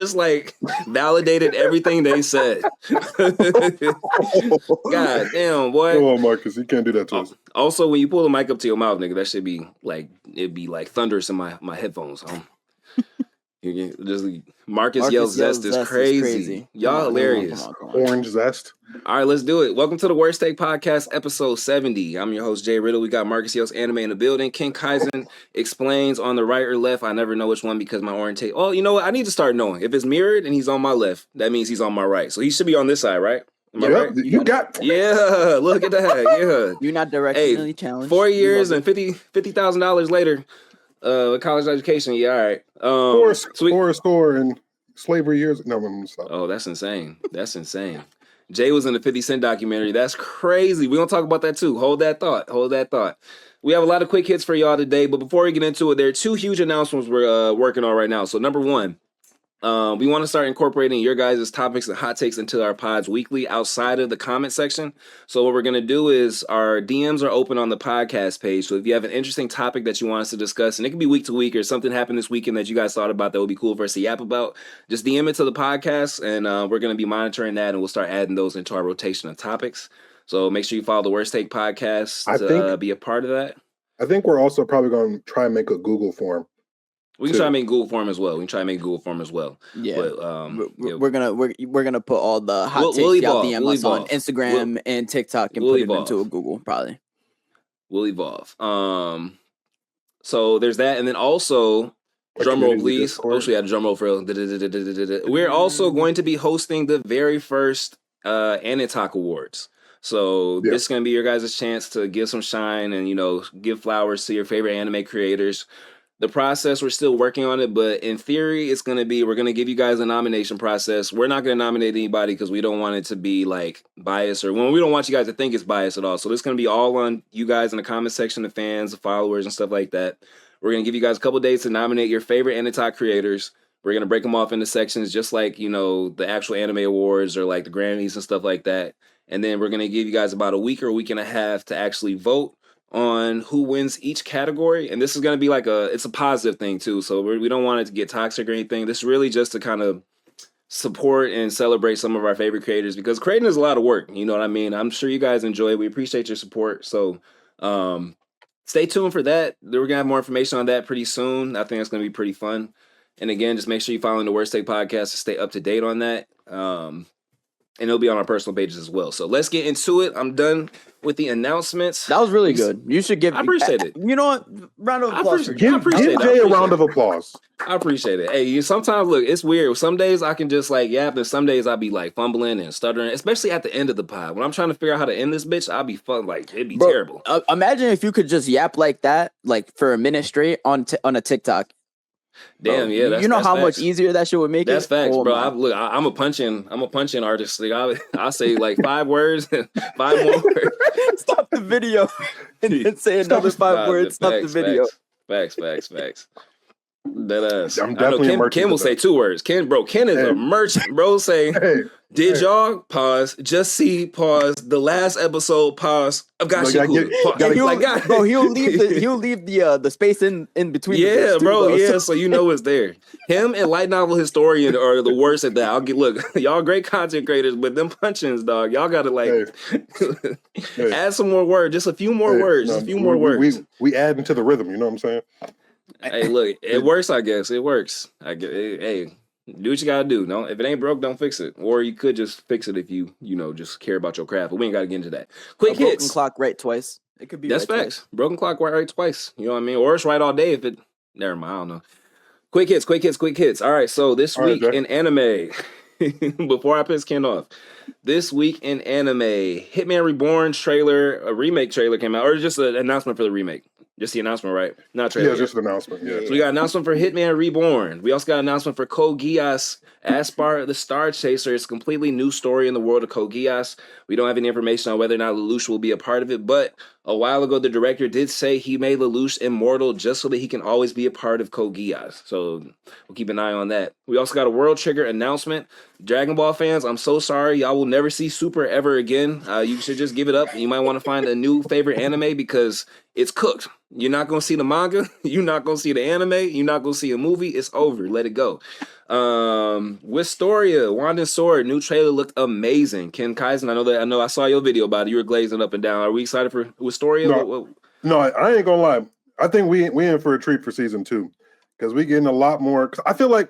just like validated everything they said. God damn, boy. Come on, Marcus. You can't do that to us. Also, when you pull the mic up to your mouth, nigga, that should be like it'd be like thunderous in my headphones. Just Marcus yells zest is crazy. Y'all hilarious. Come on. Orange zest. All right, let's do it. Welcome to the Worst Take Podcast, episode 70. I'm your host, Jay Riddle. We got Marcus Yells Anime in the building. Ken Kaizen explains on the right or left. I never know which one because my orientation. Oh, you know what? I need to start knowing. If it's mirrored and he's on my left, that means he's on my right. So he should be on this side, right? Am I right? You got. Yeah, look at that. Yeah. You're not directionally challenged. 4 years and $50,000 later. College education, yeah, all right. Score in slavery years. No, I'm stop. Oh, that's insane. That's insane. Jay was in the 50 Cent documentary. That's crazy. We're gonna talk about that too. Hold that thought. We have a lot of quick hits for y'all today, but before we get into it, there are two huge announcements we're working on right now. So number one, we want to start incorporating your guys' topics and hot takes into our pods weekly outside of the comment section. So what we're going to do is our DMs are open on the podcast page. So if you have an interesting topic that you want us to discuss, and it can be week to week or something happened this weekend that you guys thought about that would be cool for us to yap about, just DM it to the podcast, and we're going to be monitoring that, and we'll start adding those into our rotation of topics. So make sure you follow the Worst Take Podcast to be a part of that. I think we're also probably going to try and make a Google form. We can try to make Google form as well. Yeah, but we're gonna put all the hot takes y'all DM us on Instagram and TikTok and put it into a Google probably. We'll evolve. So there's that, and then also drum roll, please. Oh, we had a drum roll for. We're also going to be hosting the very first Anitalk Awards. So this is gonna be your guys' chance to give some shine and give flowers to your favorite anime creators. The process, we're still working on it, but in theory, it's going to be, we're going to give you guys a nomination process. We're not going to nominate anybody because we don't want it to be like biased or we don't want you guys to think it's biased at all. So this is going to be all on you guys in the comment section, the fans, the followers and stuff like that. We're going to give you guys a couple days to nominate your favorite Anitalk creators. We're going to break them off into sections just like, the actual anime awards or like the Grammys and stuff like that. And then we're going to give you guys about a week or a week and a half to actually vote on who wins each category, and this is going to be like it's a positive thing too, so we don't want it to get toxic or anything. This is really just to kind of support and celebrate some of our favorite creators, because creating is a lot of work, you know what I mean? I'm sure you guys enjoy it. We appreciate your support, so stay tuned for that. We're going to have more information on that pretty soon. I think it's going to be pretty fun, and again, just make sure you follow the Worst Take Podcast to stay up to date on that. And it'll be on our personal pages as well. So let's get into it. I'm done with the announcements. That was really good. You should give. I appreciate it. You know what? Round of applause. Give Jay a round of applause. I appreciate it. Hey, sometimes look, it's weird. Some days I can just like yap, and some days I'll be like fumbling and stuttering, especially at the end of the pod. When I'm trying to figure out how to end this bitch, I'll be it'd be terrible. Imagine if you could just yap like that, like for a minute straight on a TikTok. Damn, bro, yeah. You know how much easier that shit would make that's it? That's facts, bro. I'm a punching artist. Like, I say like 5 words, 5 more words. Stop the video and then say another 5 words. Stop the video. Facts. That ass. I'm definitely Ken will say 2 words. Ken is a merchant, bro. Say, y'all pause? Just see pause. The last episode pause. I've got you. Bro, he'll leave the space in between. Yeah, bro. Yeah, so you know it's there. Him and Light Novel Historian are the worst at that. Look, y'all great content creators, but them punchings, dog. Y'all gotta add some more words. Just a few more words. Just a few more words. We add into the rhythm. You know what I'm saying? Hey, look, it works. I guess it works. Hey, do what you gotta do. No, if it ain't broke, don't fix it. Or you could just fix it if you just care about your craft. But we ain't gotta get into that. Quick hits. Broken clock right twice. It could be. That's right facts. Twice. Broken clock right twice. You know what I mean? Or it's right all day if it. Never mind. I don't know. Quick hits. All right. So this week in anime. Before I piss Ken off, this week in anime, Hitman Reborn trailer, a remake trailer came out, or just an announcement for the remake. Just the announcement, right? Not trailer. Yeah, just an announcement. Yeah. So we got an announcement for Hitman Reborn. We also got an announcement for Code Geass, Aspar the Star Chaser. It's a completely new story in the world of Code Geass. We don't have any information on whether or not Lelouch will be a part of it, but a while ago, the director did say he made Lelouch immortal just so that he can always be a part of Code Geass. So we'll keep an eye on that. We also got a World Trigger announcement. Dragon Ball fans, I'm so sorry. Y'all will never see Super ever again. You should just give it up. You might want to find a new favorite anime because it's cooked. You're not going to see the manga. You're not going to see the anime. You're not going to see a movie. It's over. Let it go. Wistoria, Wanda's Sword, new trailer looked amazing. Ken Kaizen, I know I saw your video about it. You were glazing up and down. Are we excited for Wistoria? No, I ain't gonna lie. I think we in for a treat for season 2 because we getting a lot more. Cause I feel like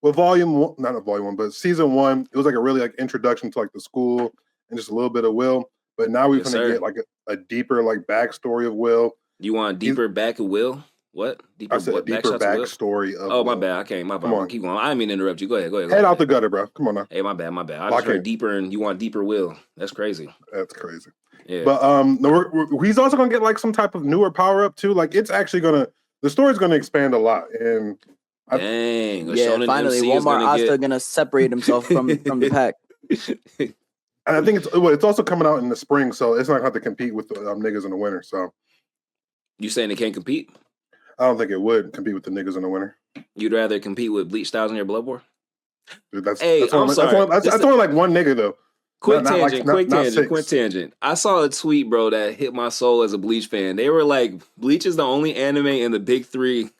with not volume 1, but season 1, it was like a really like introduction to like the school and just a little bit of Will. But now we're gonna get like a deeper like backstory of Will. You want deeper back of Will? What? Deeper backstory of Will? My bad. Okay, my bad. Come on. Keep going. I didn't mean to interrupt you. Go ahead. Head out the gutter, bro. Come on now. Hey, my bad. I just heard deeper, and you want deeper Will. That's crazy. That's crazy. Yeah. But he's also gonna get like some type of newer power up too. Like it's actually the story's gonna expand a lot. And finally, Walmart Asta gonna separate himself from the pack. And I think it's also coming out in the spring, so it's not gonna have to compete with the niggas in the winter. So you saying it can't compete? I don't think it would compete with the niggas in the winter. You'd rather compete with Bleach Styles in your Blood War? Dude, that's only like one nigga though. Quick tangent. I saw a tweet, bro, that hit my soul as a Bleach fan. They were like, Bleach is the only anime in the big 3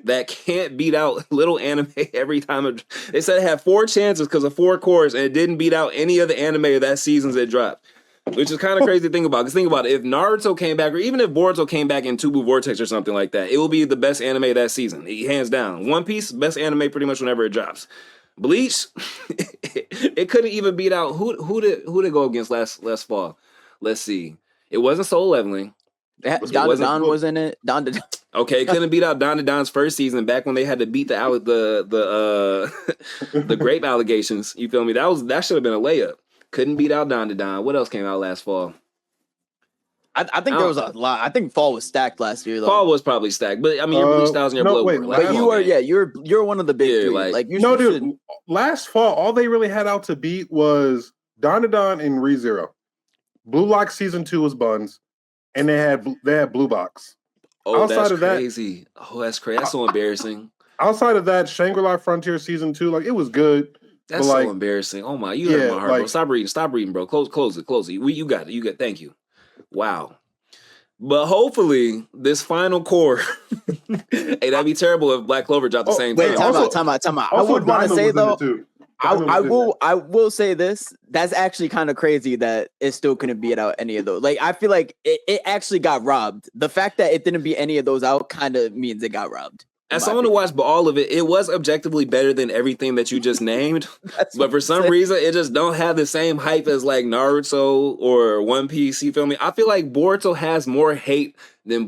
that can't beat out little anime every time. They said it had 4 chances because of 4 cores, and it didn't beat out any of the anime of that season that dropped. Which is kind of crazy to think about. Because think about it, if Naruto came back, or even if Boruto came back in Tubu Vortex or something like that, it will be the best anime that season, hands down. One Piece, best anime pretty much whenever it drops. Bleach, it couldn't even beat out who did go against last fall. Let's see, it wasn't Soul Leveling. Don was in it. Okay, it couldn't beat out Don Don's first season back when they had to beat the grape allegations. You feel me? That should have been a layup. Couldn't beat out Don to Don. What else came out last fall? I think there was a lot. I think fall was stacked last year, though. Fall was probably stacked, but I mean, you're Bleach Styles in your Blood War. But you are, you're one of the big 3. Dude. Last fall, all they really had out to beat was Don to Don and ReZero. Blue Lock season 2 was Buns, and they had Blue Box. Oh, that's crazy. That's crazy. That's so embarrassing. Outside of that, Shangri-La Frontier season 2, like it was good. That's so embarrassing. Oh my, you hurt my heart, bro. Stop reading, bro. Close it. You got it. Thank you. Wow. But hopefully this final core. Hey, that'd be terrible if Black Clover dropped the same time. Time out. I would want to say though, I will say this. That's actually kind of crazy that it still couldn't beat out any of those. Like I feel like it actually got robbed. The fact that it didn't beat any of those out kind of means it got robbed. As someone who watched all of it, it was objectively better than everything that you just named. But for some reason, it just don't have the same hype as like Naruto or One Piece. You feel me? I feel like Boruto has more hate than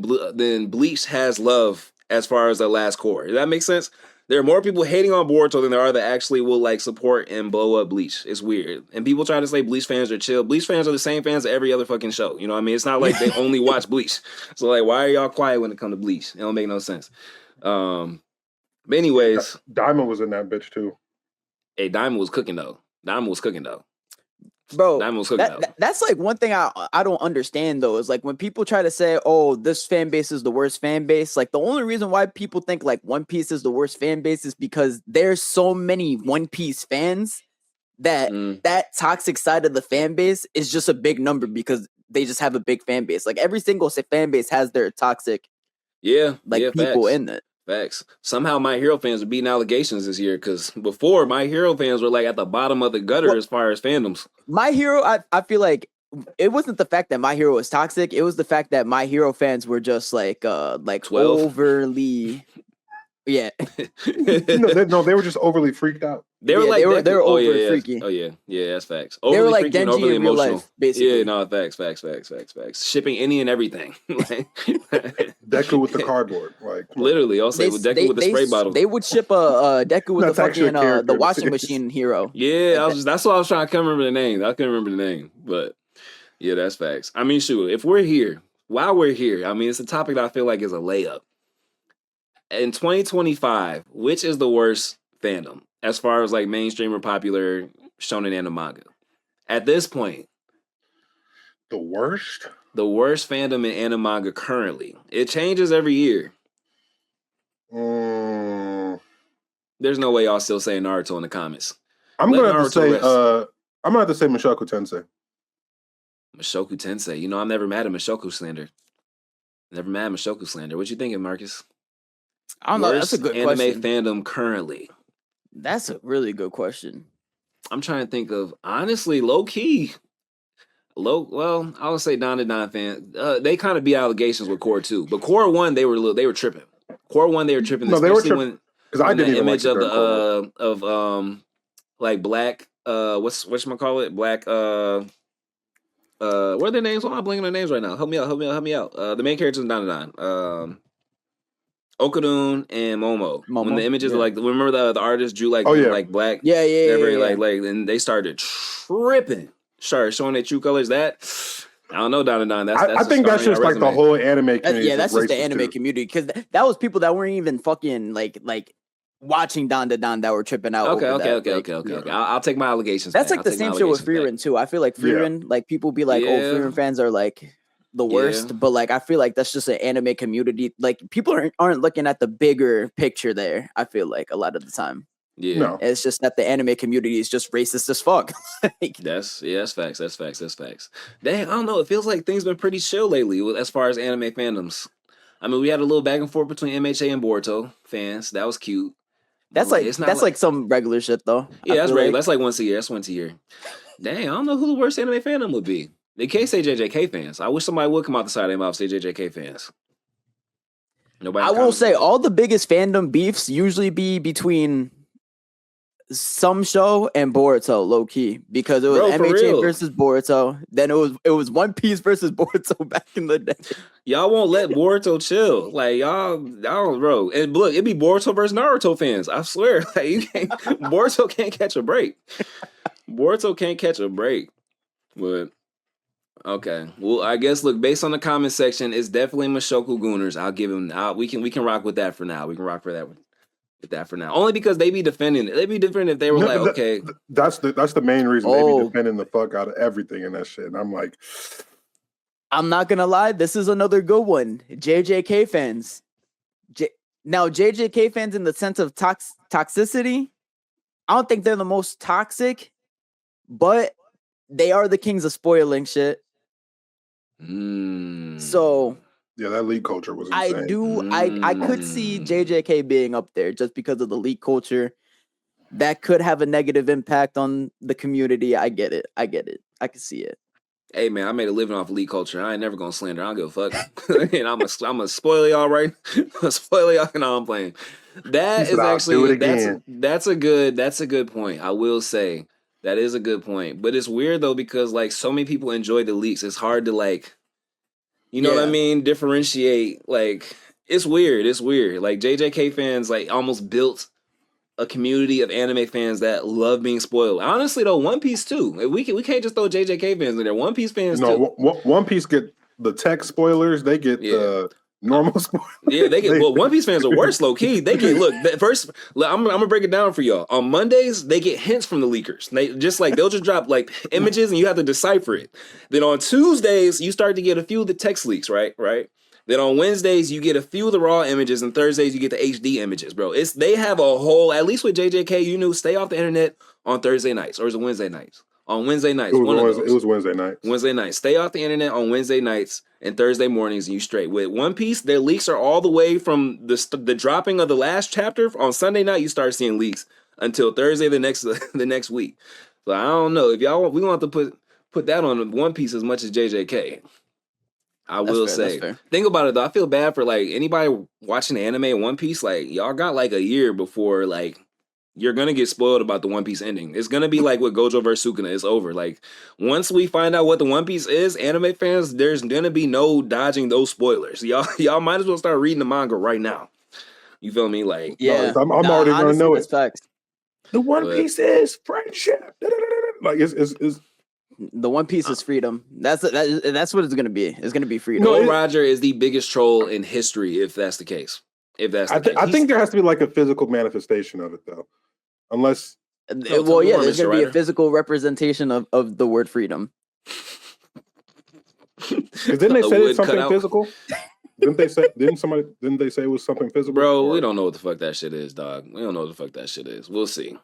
Bleach has love as far as the last core. Does that make sense? There are more people hating on Boruto than there are that actually will like support and blow up Bleach. It's weird. And people try to say Bleach fans are chill. Bleach fans are the same fans of every other fucking show. You know what I mean? It's not like they only watch Bleach. So like, why are y'all quiet when it comes to Bleach? It don't make no sense. But anyways, Diamond was in that bitch too. Hey, Diamond was cooking though. Bro, that's like one thing I don't understand though, is like when people try to say, oh, this fan base is the worst fan base, like the only reason why people think like One Piece is the worst fan base is because there's so many One Piece fans that that toxic side of the fan base is just a big number because they just have a big fan base. Like every single fan base has their toxic people in it. Facts. Somehow My Hero fans are beating allegations this year because before My Hero fans were like at the bottom of the gutter as far as fandoms. My Hero, I feel like it wasn't the fact that My Hero was toxic. It was the fact that My Hero fans were just like 12? Overly. Yeah. No, they were just overly freaked out. They were overly freaky. Oh yeah, that's facts. They were like Denji in real life, basically. Yeah, no, facts. Shipping any and everything. Deku with the cardboard, like literally. Also, with Deku with the spray bottle. They would ship a Deku with the fucking the washing machine hero. Yeah, that's what I was trying. I couldn't remember the name. But yeah, that's facts. I mean, shoot, if we're here, while we're here, I mean, it's a topic that I feel like is a layup. In 2025, which is the worst fandom as far as like mainstream or popular shonen and manga? At this point, the worst fandom in anime manga currently. It changes every year. There's no way y'all still saying Naruto in the comments. I'm gonna have to say Mushoku Tensei. Mushoku Tensei. You know, I'm never mad at Mushoku slander. Never mad at Mushoku slander. What you thinking, Marcus? I don't know. That's a good anime question. Fandom currently. That's a really good question. I'm trying to think of honestly, low key. Well, I would say Don to Don fan. They kind of beat allegations with Core 2, but Core 1 they were tripping. Core 1 they were tripping, No, they were especially tripping because I when the didn't even like image the of during Core 1. like black whatchamacallit black what are their names? Why am I blanking their names right now? Help me out. The main characters in Don to Don. Okadun and Momo. When the images yeah. like remember the artist drew like Oh, them yeah. like black. Yeah. They're very like and they started tripping. Started showing their true colors. That I don't know, Don and Don. That's I think that's just like the whole anime community. That's just the racist, anime too. community because that was people that weren't even fucking like watching Don to Don that were tripping out. Okay. Yeah. I'll take my allegations. That's back. like the same shit with Freerin too. I feel like Freerin, like people be like, Yeah. oh, Freerin fans are like the worst, but like I feel like that's just an anime community. Like people aren't looking at the bigger picture there. I feel like a lot of the time. Yeah, No. It's just that the anime community is just racist as fuck. That's facts. That's facts. Dang, I don't know. It feels like things been pretty chill lately as far as anime fandoms. I mean, we had a little back and forth between MHA and Boruto fans. That was cute. That's like some regular shit though. Yeah, that's regular. That's like once a year. That's once a year. Dang, I don't know who the worst anime fandom would be. They can't say JJK fans. I wish somebody would come out the side of their mouth and say JJK fans. Nobody. I will say all the biggest fandom beefs usually be between some show and Boruto, low key, because it was MHA versus Boruto. Then it was One Piece versus Boruto back in the day. Y'all won't let Boruto chill, like y'all, bro. And look, it be Boruto versus Naruto fans. I swear, like you can't. Boruto can't catch a break. Boruto can't catch a break. But okay, well, I guess look, based on the comment section, it's definitely Mushoku Gooners. I'll give him. We can rock with that for now. We can rock for that one. With that for now, only because they be defending it. They'd be different if they were okay. That's the main reason they be defending the fuck out of everything and that shit. And I'm like, I'm not gonna lie, this is another good one. JJK fans. Now JJK fans in the sense of toxicity, I don't think they're the most toxic, but they are the kings of spoiling shit. So. Yeah, that leak culture was insane. I could see JJK being up there just because of the leak culture. That could have a negative impact on the community. I get it. I can see it. Hey man, I made a living off leak culture. I ain't never gonna slander. I don't give a fuck. And I'm gonna spoil y'all right. Spoil y'all and I'm playing. That is actually that's a good point. I will say that is a good point. But it's weird though because like so many people enjoy the leaks. It's hard to like. You know what I mean? Differentiate. Like, it's weird. Like, JJK fans, like, almost built a community of anime fans that love being spoiled. Honestly, though, One Piece, too. We can't just throw JJK fans in there. One Piece fans, too. One Piece get the tech spoilers. They get the normal spoilers. Yeah, they get... Well, One Piece fans are worse, low-key. They get... Look, first... I'm going to break it down for y'all. On Mondays, they get hints from the leakers. They'll just drop, like, images, and you have to decipher it. Then on Tuesdays, you start to get a few of the text leaks, right? Then on Wednesdays, you get a few of the raw images, and Thursdays, you get the HD images, bro. They have a whole... At least with JJK, stay off the internet on Thursday nights. Or is it Wednesday nights? On Wednesday nights. It was Wednesday nights. Wednesday nights. Stay off the internet on Wednesday nights and Thursday mornings, and you straight. With One Piece, their leaks are all the way from the dropping of the last chapter. On Sunday night, you start seeing leaks until Thursday the next week. So I don't know. If y'all we want to put that on One Piece as much as JJK. I will say. Think about it though. I feel bad for like anybody watching the anime in One Piece. Like y'all got like a year before like you're gonna get spoiled about the One Piece ending. It's gonna be like with Gojo vs Sukuna. It's over. Like once we find out what the One Piece is, anime fans, there's gonna be no dodging those spoilers. Y'all might as well start reading the manga right now. You feel me? Like I'm already gonna know it. Facts. The One Piece is friendship. Like it's the One Piece is freedom. That's what it's gonna be. It's gonna be freedom. Gold Roger is the biggest troll in history, if that's the case. I think there has to be like a physical manifestation of it though. Unless there's gonna be a physical representation of the word freedom. Didn't they say it's something physical? Didn't they say it was something physical? Bro, we don't know what the fuck that shit is, dog. We don't know what the fuck that shit is. We'll see.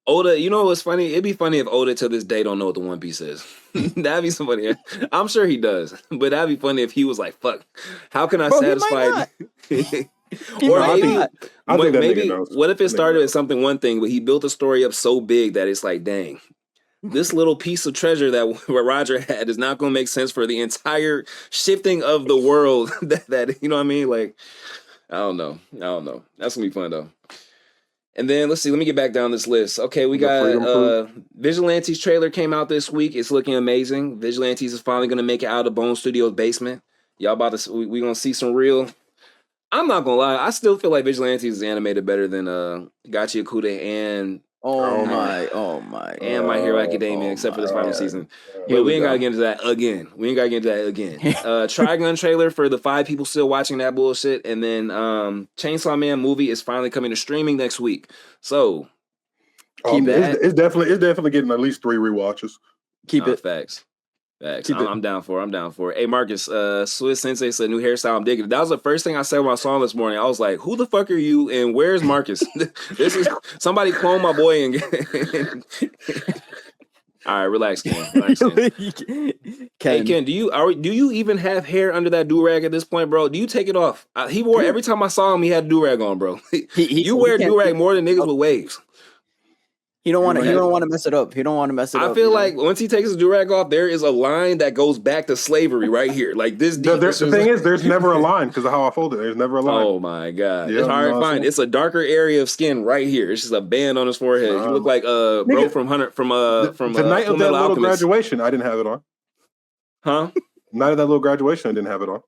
Oda, you know what's funny? It'd be funny if Oda to this day don't know what the One Piece is. That'd be somebody. I'm sure he does, but that'd be funny if he was like, "Fuck, how can I satisfy?" Or might maybe, not. I think that maybe nigga knows. what if it That nigga started knows. as something one thing, but he built the story up so big that it's like, dang, this little piece of treasure that what Roger had is not going to make sense for the entire shifting of the world. that you know what I mean? Like, I don't know. That's gonna be fun though. And then let's see. Let me get back down this list. Okay, we The got Freedom Fruit. Vigilantes trailer came out this week. It's looking amazing. Vigilantes is finally gonna make it out of Bone Studios basement. Y'all about to we gonna see some real. I'm not gonna lie. I still feel like Vigilantes is animated better than Gachi Akude and Oh my. my. and My Hero Academia, Oh except for this my final God. season. Here But we we ain't go. gotta get into that again. Trigun trailer for the 5 people still watching that bullshit, and then Chainsaw Man movie is finally coming to streaming next week. So Keep it. It's definitely getting at least 3 rewatches. Keep it. Facts. Keep it. I'm down for it. Hey Marcus, Swiss Sensei said new hairstyle. I'm digging it. That was the first thing I said when I saw him this morning. I was like, "Who the fuck are you? And where's Marcus? This is somebody clone my boy and." All right, relax, Ken. Hey Ken, do you even have hair under that do rag at this point, bro? Do you take it off? He wore every time I saw him. He had a do rag on, bro. You wear do rag more than niggas with waves. He don't want to mess it up. I feel like once he takes his do-rag off, there is a line that goes back to slavery right here. Like this deep. The thing is, there's never a line because of how I fold it. There's never a line. Oh my God. Yeah, It's hard no, to find. It's a darker area of skin right here. It's just a band on his forehead. You look like bro nigga, from the night of that Fullmetal little Alchemist. graduation, I didn't have it on. Huh? Night of that little graduation, I didn't have it on.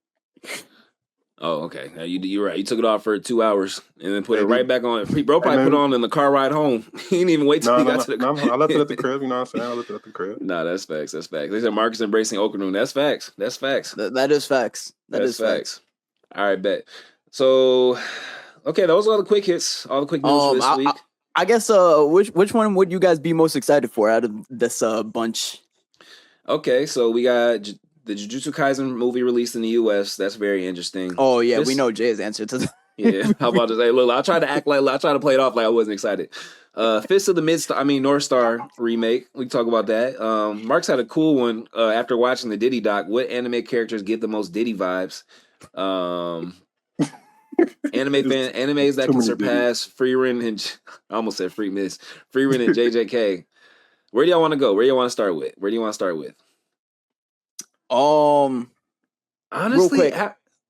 Oh, okay. Now you're right. You took it off for 2 hours and then put it right back on. Bro probably put it on in the car ride home. He didn't even wait till he got to the car. I left it at the crib. You know what I'm saying? I left it at the crib. Nah, that's facts. They said Marcus embracing Okanoon. That's facts. That is facts. That is facts. All right, bet. So, okay, those are all the quick hits. All the quick news for this week. I guess which one would you guys be most excited for out of this bunch? Okay, so we got the Jujutsu Kaisen movie released in the U.S. That's very interesting. Oh yeah, we know Jay's answer to that. Yeah, how about to say, look, I tried to play it off like I wasn't excited. Fist of the North Star remake. We can talk about that. Mark's had a cool one after watching the Diddy doc. What anime characters give the most Diddy vibes? Animes that can surpass Freerin and I almost said Freerin and JJK. Where do y'all want to go? Where do you want to start with? Honestly, real quick.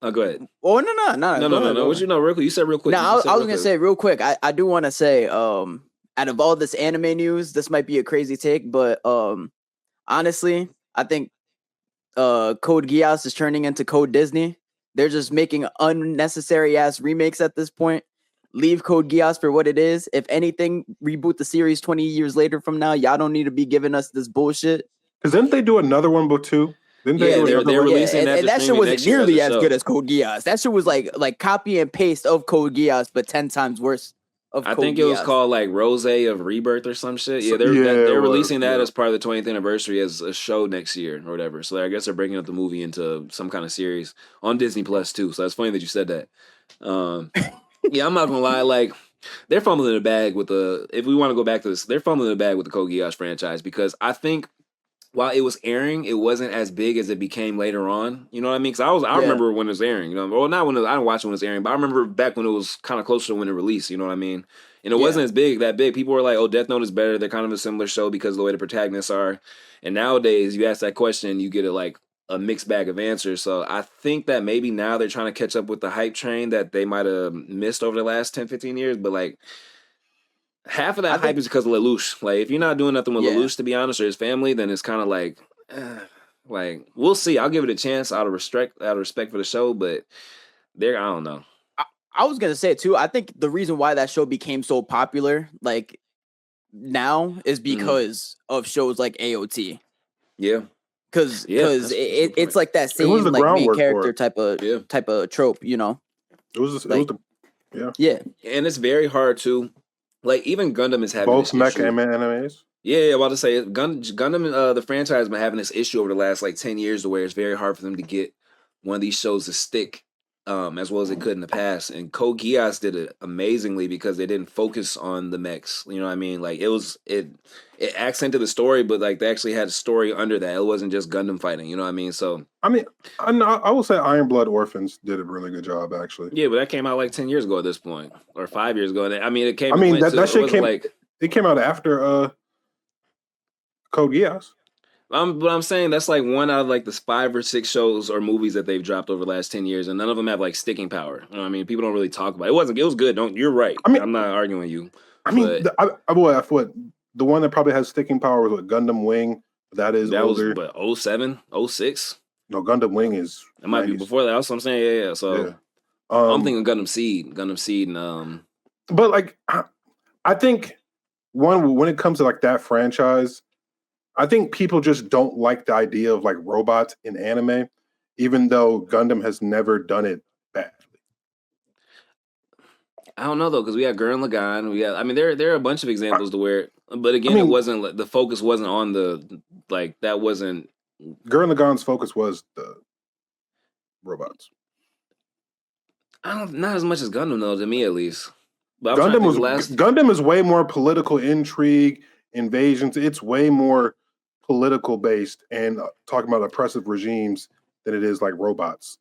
Go ahead. Oh no. What you know, real quick? You said real quick. No, I was gonna say real quick. I do want to say, out of all this anime news, this might be a crazy take, but honestly, I think Code Geass is turning into Code Disney. They're just making unnecessary ass remakes at this point. Leave Code Geass for what it is. If anything, reboot the series 20 years later from now. Y'all don't need to be giving us this bullshit. Because didn't they do another one, but two? They're releasing that. And that shit wasn't nearly as good as Code Geass. That shit was like copy and paste of Code Geass, but 10 times worse. I think it was called like Rose of Rebirth or some shit. Yeah, they're releasing that as part of the 20th anniversary as a show next year or whatever. So I guess they're breaking up the movie into some kind of series on Disney Plus too. So it's funny that you said that. Yeah, I'm not gonna lie. Like they're fumbling the bag with the. If we want to go back to this, they're fumbling the bag with the Code Geass franchise because I think while it was airing, it wasn't as big as it became later on. You know what I mean? Because I remember when it was airing. You know, well, not when I didn't watch it when it was airing, but I remember back when it was kind of closer to when it released. You know what I mean? And it wasn't as that big. People were like, "Oh, Death Note is better." They're kind of a similar show because of the way the protagonists are. And nowadays, you ask that question, you get a mixed bag of answers. So I think that maybe now they're trying to catch up with the hype train that they might have missed over the last 10, 15 years. But like half of that hype is because of Lelouch. Like if you're not doing nothing with Lelouch, to be honest, or his family, then it's kind of like we'll see. I'll give it a chance out of respect for the show, but I don't know. I was gonna say too. I think the reason why that show became so popular, like now, is because of shows like AOT. Yeah. Because it's like that same like main character type of trope, you know. Yeah. And it's very hard to like even Gundam is having both mecha animes. Yeah, about to say Gundam the franchise has been having this issue over the last like 10 years to where it's very hard for them to get one of these shows to stick as well as it could in the past. And Code Geass did it amazingly because they didn't focus on the mechs. You know what I mean? Like it accented the story, but like they actually had a story under that. It wasn't just Gundam fighting. You know what I mean? So I mean, I will say Iron Blood Orphans did a really good job, actually. yeah, but that came out like 10 years ago at this point, or 5 years ago. And I mean, it came. I mean, and went that too. shit It came. like It came out after Code Geass. but I'm saying that's like one out of like the 5 or 6 shows or movies that they've dropped over the last 10 years, and none of them have like sticking power. You know what I mean? People don't really talk about it. It was good. You're right. I mean, I'm not arguing you. I mean, the one that probably has sticking power was Gundam Wing. That older. Was what, 07, 06? No, Gundam Wing is. It might 90s. be before that. That's what I'm saying. Yeah. So yeah. I'm thinking Gundam Seed, and But like, I think when it comes to like that franchise, I think people just don't like the idea of like robots in anime, even though Gundam has never done it badly. I don't know though, because we had Gurren Lagann. I mean, there are a bunch of examples to where, but again, it wasn't the focus wasn't on that wasn't. Gurren Lagann's focus was the robots. Not as much as Gundam though, to me at least. But Gundam is way more political intrigue, invasions. It's way more political based and talking about oppressive regimes than it is like robots.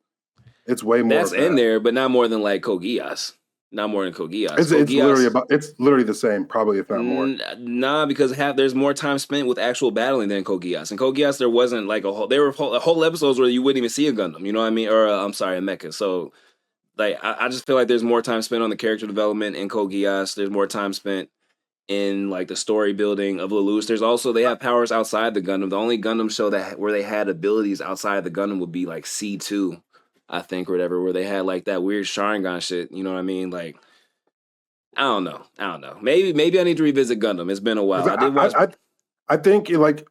It's way more. That's in there, but not more than like Code Geass. Not more than Code Geass. It's literally the same, probably if not more. Nah, because there's more time spent with actual battling than Code Geass. In Code Geass, there wasn't like there were whole episodes where you wouldn't even see a Gundam. You know what I mean? Or I'm sorry, a mecha. So like I just feel like there's more time spent on the character development in Code Geass. There's more time spent in like the story building of Lelouch. There's also they have powers outside the Gundam. The only Gundam show where they had abilities outside the Gundam would be like C2, I think, or whatever, where they had like that weird Sharingan shit. You know what I mean? Like I don't know. Maybe I need to revisit Gundam. It's been a while. I did watch. I think like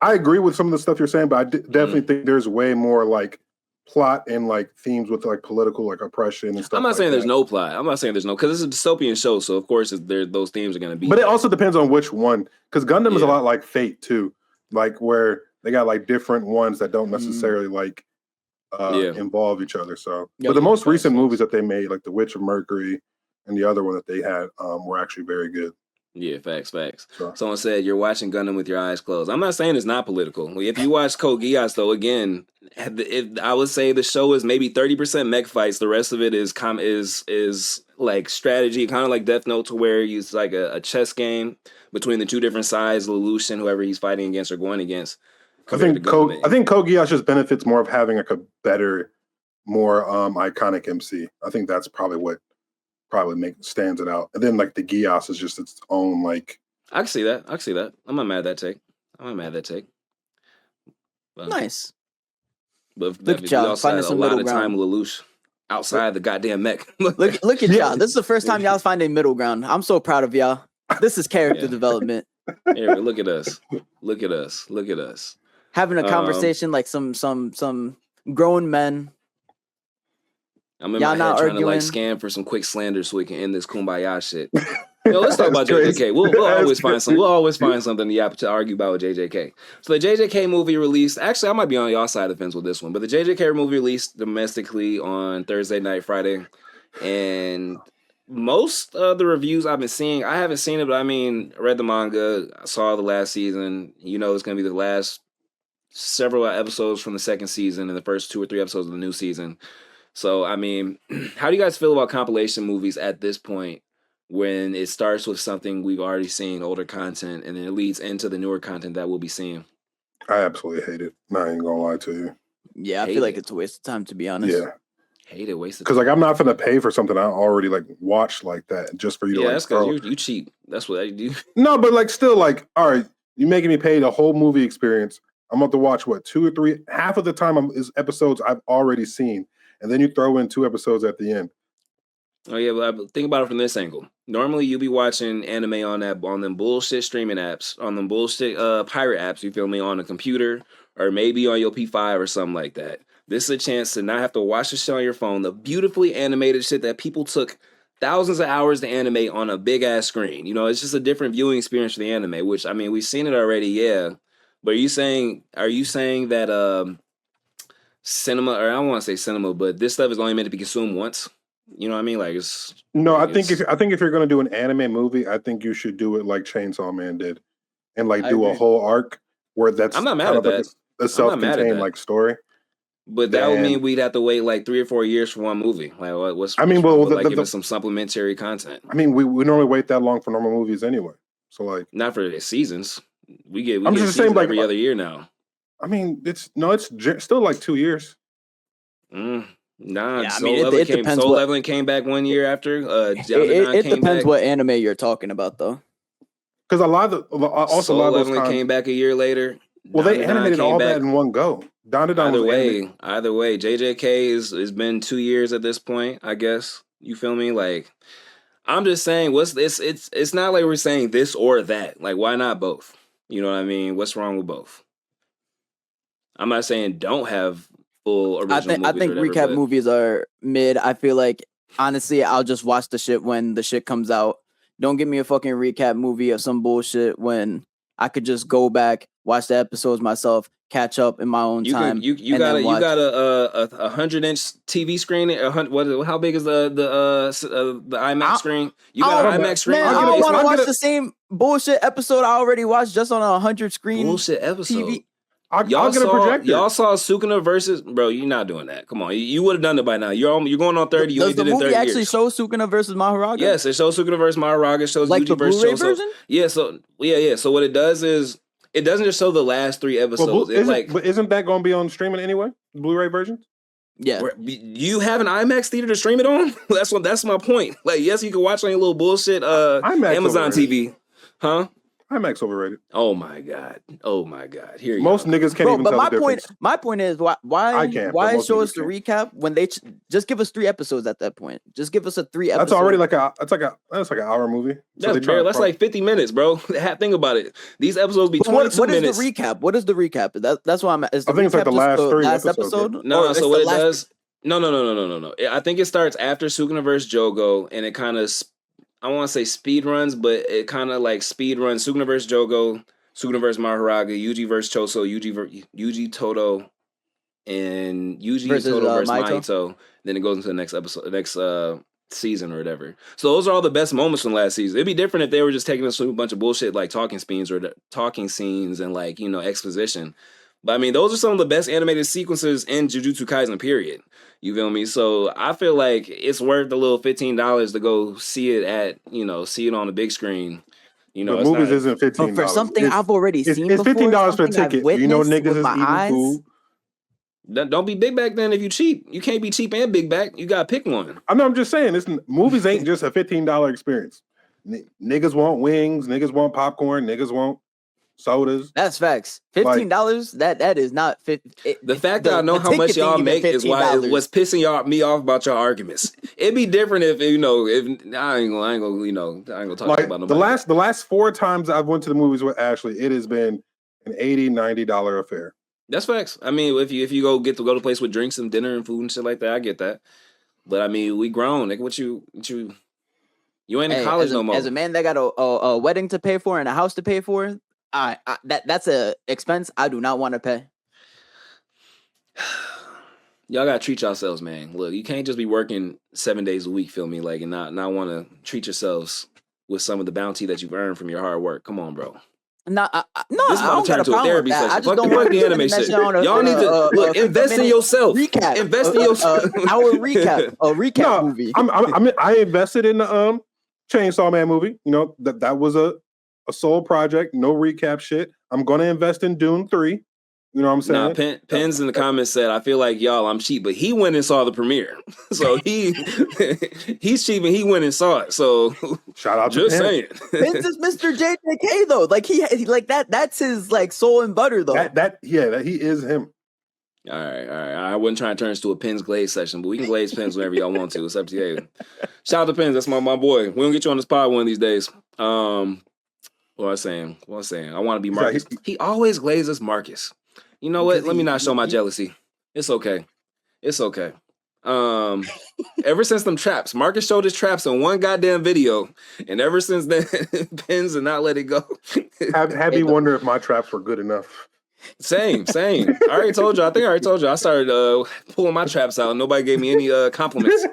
I agree with some of the stuff you're saying, but I definitely think there's way more like plot and like themes with like political like oppression and stuff. I'm not saying there's no plot. I'm not saying there's no, because it's a dystopian show, so of course those themes are going to be. But it also depends on which one, because Gundam is a lot like Fate too, like where they got like different ones that don't necessarily like involve each other. So, but the most recent movies that they made, like The Witch of Mercury and the other one that they had, were actually very good. Yeah, facts. So. Someone said you're watching Gundam with your eyes closed. I'm not saying it's not political. If you watch Code Geass, though, again, I would say the show is maybe 30% mech fights. The rest of it is like strategy, kind of like Death Note, to where it's like a chess game between the two different sides, Lelouch and whoever he's fighting against or going against. I think Code Geass just benefits more of having like a better, more iconic MC. I think that's probably what stands it out. And then like the Geass is just its own like. I can see that. I'm not mad at that take. But, nice. But good job finding some middle ground. A lot of time Lelouch outside the goddamn mech. look at y'all. This is the first time y'all find a middle ground. I'm so proud of y'all. This is character development. Here, look at us. Look at us. Having a conversation like some grown men. I'm in my head trying to like scan for some quick slander so we can end this kumbaya shit. Let's talk about JJK. We'll always find something to argue about with JJK. So the JJK movie released. Actually, I might be on y'all side of the fence with this one, but the JJK movie released domestically on Thursday night, Friday, and most of the reviews I've been seeing, I haven't seen it, but I mean, I read the manga, I saw the last season. It's going to be the last several episodes from the second season and the first 2 or 3 episodes of the new season. So, I mean, how do you guys feel about compilation movies at this point when it starts with something we've already seen, older content, and then it leads into the newer content that we'll be seeing? I absolutely hate it. I ain't gonna lie to you. Yeah, I feel like it's a waste of time, to be honest. Yeah. Hate it, waste of time. Because like I'm not gonna pay for something I already like watched like that just for you to like. That's because you cheap. That's what I do. No, but like still like, all right, you making me pay the whole movie experience. I'm about to watch 2 or 3. Half of the time is episodes I've already seen. And then you throw in 2 episodes at the end. Oh yeah, but think about it from this angle. Normally you'll be watching anime on them bullshit streaming apps, on them bullshit pirate apps, you feel me, on a computer, or maybe on your P5 or something like that. This is a chance to not have to watch the show on your phone, the beautifully animated shit that people took thousands of hours to animate on a big ass screen. It's just a different viewing experience for the anime, which I mean we've seen it already, yeah. But are you saying that cinema, or I don't want to say cinema, but this stuff is only meant to be consumed once. You know what I mean? Like it's No, like I think if you're gonna do an anime movie, I think you should do it like Chainsaw Man did, and like do a whole arc where that's I'm not mad kind at of like that. a self-contained like story. But that would mean we'd have to wait like 3 or 4 years for one movie. Like what's I mean, wrong well, with, like giving some supplementary content? I mean, we normally wait that long for normal movies anyway. So like, not for the seasons. We get I'm just saying, like, every other year now. I mean, it's still like 2 years. Nah, yeah, I mean, it depends. Soul Leveling came back 1 year after. It depends what anime you're talking about, though. Because a lot of Soul Leveling came back a year later. Well, they animated all that in one go. Either way, JJK has been 2 years at this point. I guess you feel me. Like I'm just saying, it's not like we're saying this or that. Like why not both? You know what I mean? What's wrong with both? I'm not saying don't have full original movies. I think recap movies are mid. I feel like honestly, I'll just watch the shit when the shit comes out. Don't give me a fucking recap movie of some bullshit when I could just go back, watch the episodes myself, catch up in my own time. You got a 100-inch TV screen. How big is the IMAX screen? You got an IMAX screen. Man, I don't want to watch the same bullshit episode I already watched just on a 100 screen bullshit episode. TV. Y'all saw Sukuna versus bro. You're not doing that. Come on, you would have done it by now. You're going on 30. You Does the movie actually years. show Sukuna versus Maharaga? Yes, it shows Sukuna versus Maharaga. It shows like Yuji the versus Blu-ray Choso. version. Yeah, so what it does is it doesn't just show the last 3 episodes. But isn't that going to be on streaming anyway? Blu-ray version. Yeah. You have an IMAX theater to stream it on? That's my point. Like, yes, you can watch on your little bullshit Amazon TV, huh? IMAX overrated. Oh my god. Here you Most go. niggas can't even tell the difference. My point is why show us the recap when they just give us 3 episodes at that point. Just give us a 3 episodes. That's already like an hour movie. That's like 50 minutes, bro. Think about it. These episodes be 22 minutes. What is the recap? What is the recap? That's why I think it's like the last 3 episodes. No. So what it does? No. I think it starts after Sukuna vs. Jogo, and it kind of. I don't want to say speed runs, but it kind of like speed runs Sukuna vs. Jogo, Sukuna vs. Maharaga, Yuji vs. Choso, Yuji Toto, and Yuji Toto versus Mahito. Then it goes into the next episode, next season or whatever. So those are all the best moments from last season. It'd be different if they were just taking us through a bunch of bullshit like talking scenes and like, exposition. But I mean, those are some of the best animated sequences in Jujutsu Kaisen, period. You feel me? So I feel like it's worth the little $15 to go see it see it on the big screen. The movies isn't $15. But for something I've already seen it's before. $15 for a ticket. Niggas is eating food. Don't be big back then if you cheap. You can't be cheap and big back. You gotta pick one. I know. I'm just saying, movies ain't just a $15 experience. Niggas want wings. Niggas want popcorn. Niggas want sodas. That's facts. $15. That is not fit. The fact that I know how much y'all make is what's pissing me off about y'all arguments. It'd be different if I ain't gonna talk about nobody. The last 4 times I've went to the movies with Ashley, it has been an $80-$90 affair. That's facts. I mean, if you go to the place with drinks and dinner and food and shit like that, I get that. But I mean, we grown. Like, what you ain't in college no more. As a man that got a wedding to pay for and a house to pay for. That's a expense I do not want to pay. Y'all gotta treat yourselves, man. Look, you can't just be working 7 days a week, feel me, like, and not want to treat yourselves with some of the bounty that you've earned from your hard work. Come on, bro. No, this I don't got a problem with that. I just don't want the anime shit. Y'all need to look. Invest in yourself. Recap. Invest in yourself. Our recap. A recap movie. I invested in the Chainsaw Man movie. That was a sole project, no recap shit. I'm gonna invest in Dune 3. You know what I'm saying? Nah, Pens in the comments said, I feel like y'all, I'm cheap, but he went and saw the premiere. So he's cheap and he went and saw it. So shout out just to saying. Pens is Mr. JJK though. Like he like that's his like soul and butter though. That he is him. All right. I wasn't trying to turn this to a Pens Glaze session, but we can glaze Pens whenever y'all want to. It's up to you. Shout out to Pens. That's my boy. We're gonna get you on this pod one of these days. What was I saying? I want to be Marcus. He always glazes Marcus. You know what? Let me not show my jealousy. It's okay. Ever since them traps, Marcus showed his traps in one goddamn video, and ever since then, Pens did not let it go. Have you wonder if my traps were good enough? Same. I already told you. I think I already told you. I started pulling my traps out. Nobody gave me any compliments.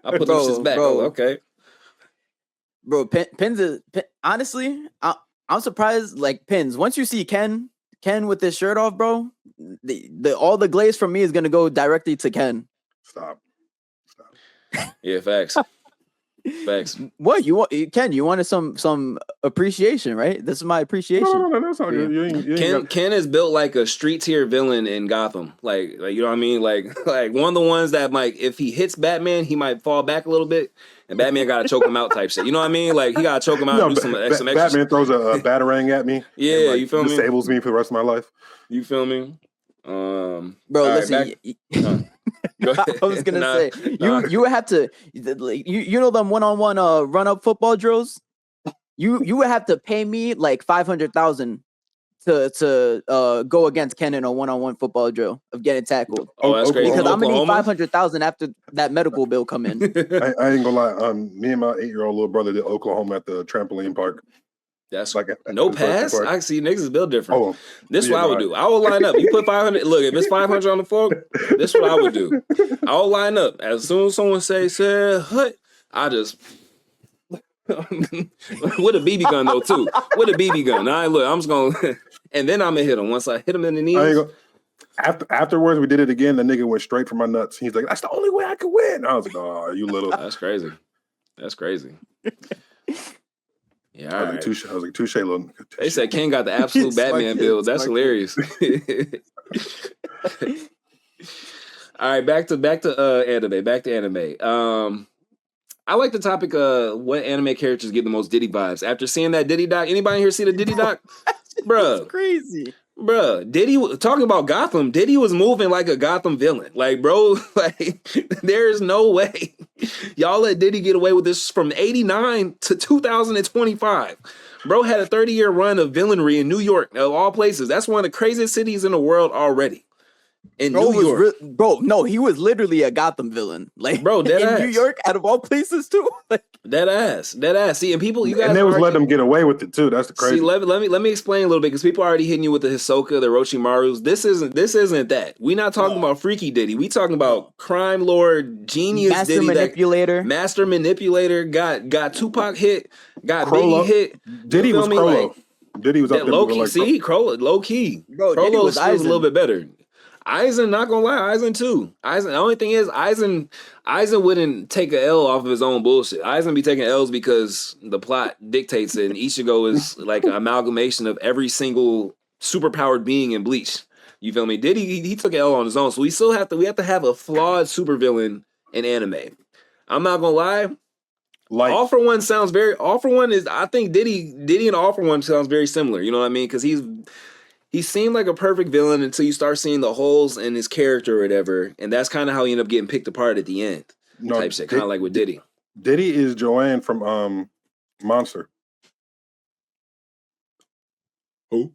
I put them shits back. Bro. Oh, okay. Bro, Pins is honestly, I'm surprised. Like Pins, once you see Ken with his shirt off, bro, the all the glaze from me is gonna go directly to Ken. Stop. Yeah, facts. What you want, Ken? You wanted some appreciation, right? This is my appreciation. No, that's all good. You ain't Ken is built like a street tier villain in Gotham. Like you know what I mean? Like one of the ones that like if he hits Batman, he might fall back a little bit, and Batman gotta choke him out type shit. You know what I mean? Like he gotta choke him out and do some extra. Batman throws a batarang at me. Yeah, and, like, you feel me? Disables me for the rest of my life. You feel me? Bro, listen. I was gonna say you would have to you know them one-on-one run up football drills. You would have to pay me like 500,000 to go against Ken in a one-on-one football drill of getting tackled. Oh, that's crazy. Because I'm gonna need 500,000 after that medical bill come in. I ain't gonna lie. Me and my 8-year-old little brother did Oklahoma at the trampoline park. That's like no pass. I see niggas is built different. Oh, this is what I would do. I would line up. You put 500. Look, if it's 500 on the floor, this is what I would do. I will line up. As soon as someone says hut, I just with a BB gun though too. With a BB gun. All right, look, I'm just gonna and then I'm gonna hit him. Once I hit him in the knees. Afterwards, we did it again. The nigga went straight for my nuts. He's like, "That's the only way I could win." I was like, "Oh, you little." That's crazy. Yeah, I was like, touche, little. They said Ken got the absolute Batman build. That's hilarious. All right, back to anime. Back to anime. I like the topic what anime characters give the most Diddy vibes. After seeing that Diddy doc, anybody here see the Diddy doc? Bruh. Crazy. Bruh, Diddy talking about Gotham. Diddy was moving like a Gotham villain. Like, bro, like there's no way y'all let Diddy get away with this from 89 to 2025. Bro had a 30-year run of villainry in New York, of all places. That's one of the craziest cities in the world already. In New York. No, he was literally a Gotham villain. Like, bro, dead ass. New York, out of all places, too. Like, dead ass. See, and people, you guys, and they was letting them get away with it too. That's the crazy. See, let me explain a little bit because people are already hitting you with the Hisoka, the Orochimarus. This isn't that. We not talking about freaky Diddy. We talking about crime lord, genius master Diddy, manipulator, master manipulator. Got Tupac hit, got Krollo. Biggie hit. Diddy was Krollo. Like, Diddy was up there low key. Like, see, Krollo, low key. Bro, Krollo was a little bit better. Eisen, not gonna lie, Eisen too. The only thing is, Eisen wouldn't take a L off of his own bullshit. Eisen be taking L's because the plot dictates it, and Ichigo is like an amalgamation of every single superpowered being in Bleach. You feel me? Diddy, he took an L on his own, so we have to have a flawed supervillain in anime. I'm not gonna lie. Like All for One sounds very. All for One is. I think Diddy and All for One sounds very similar. You know what I mean? Because he seemed like a perfect villain until you start seeing the holes in his character or whatever, and that's kind of how he ended up getting picked apart at the end. Type shit, kind of like with Diddy. Diddy is Joanne from Monster. Who?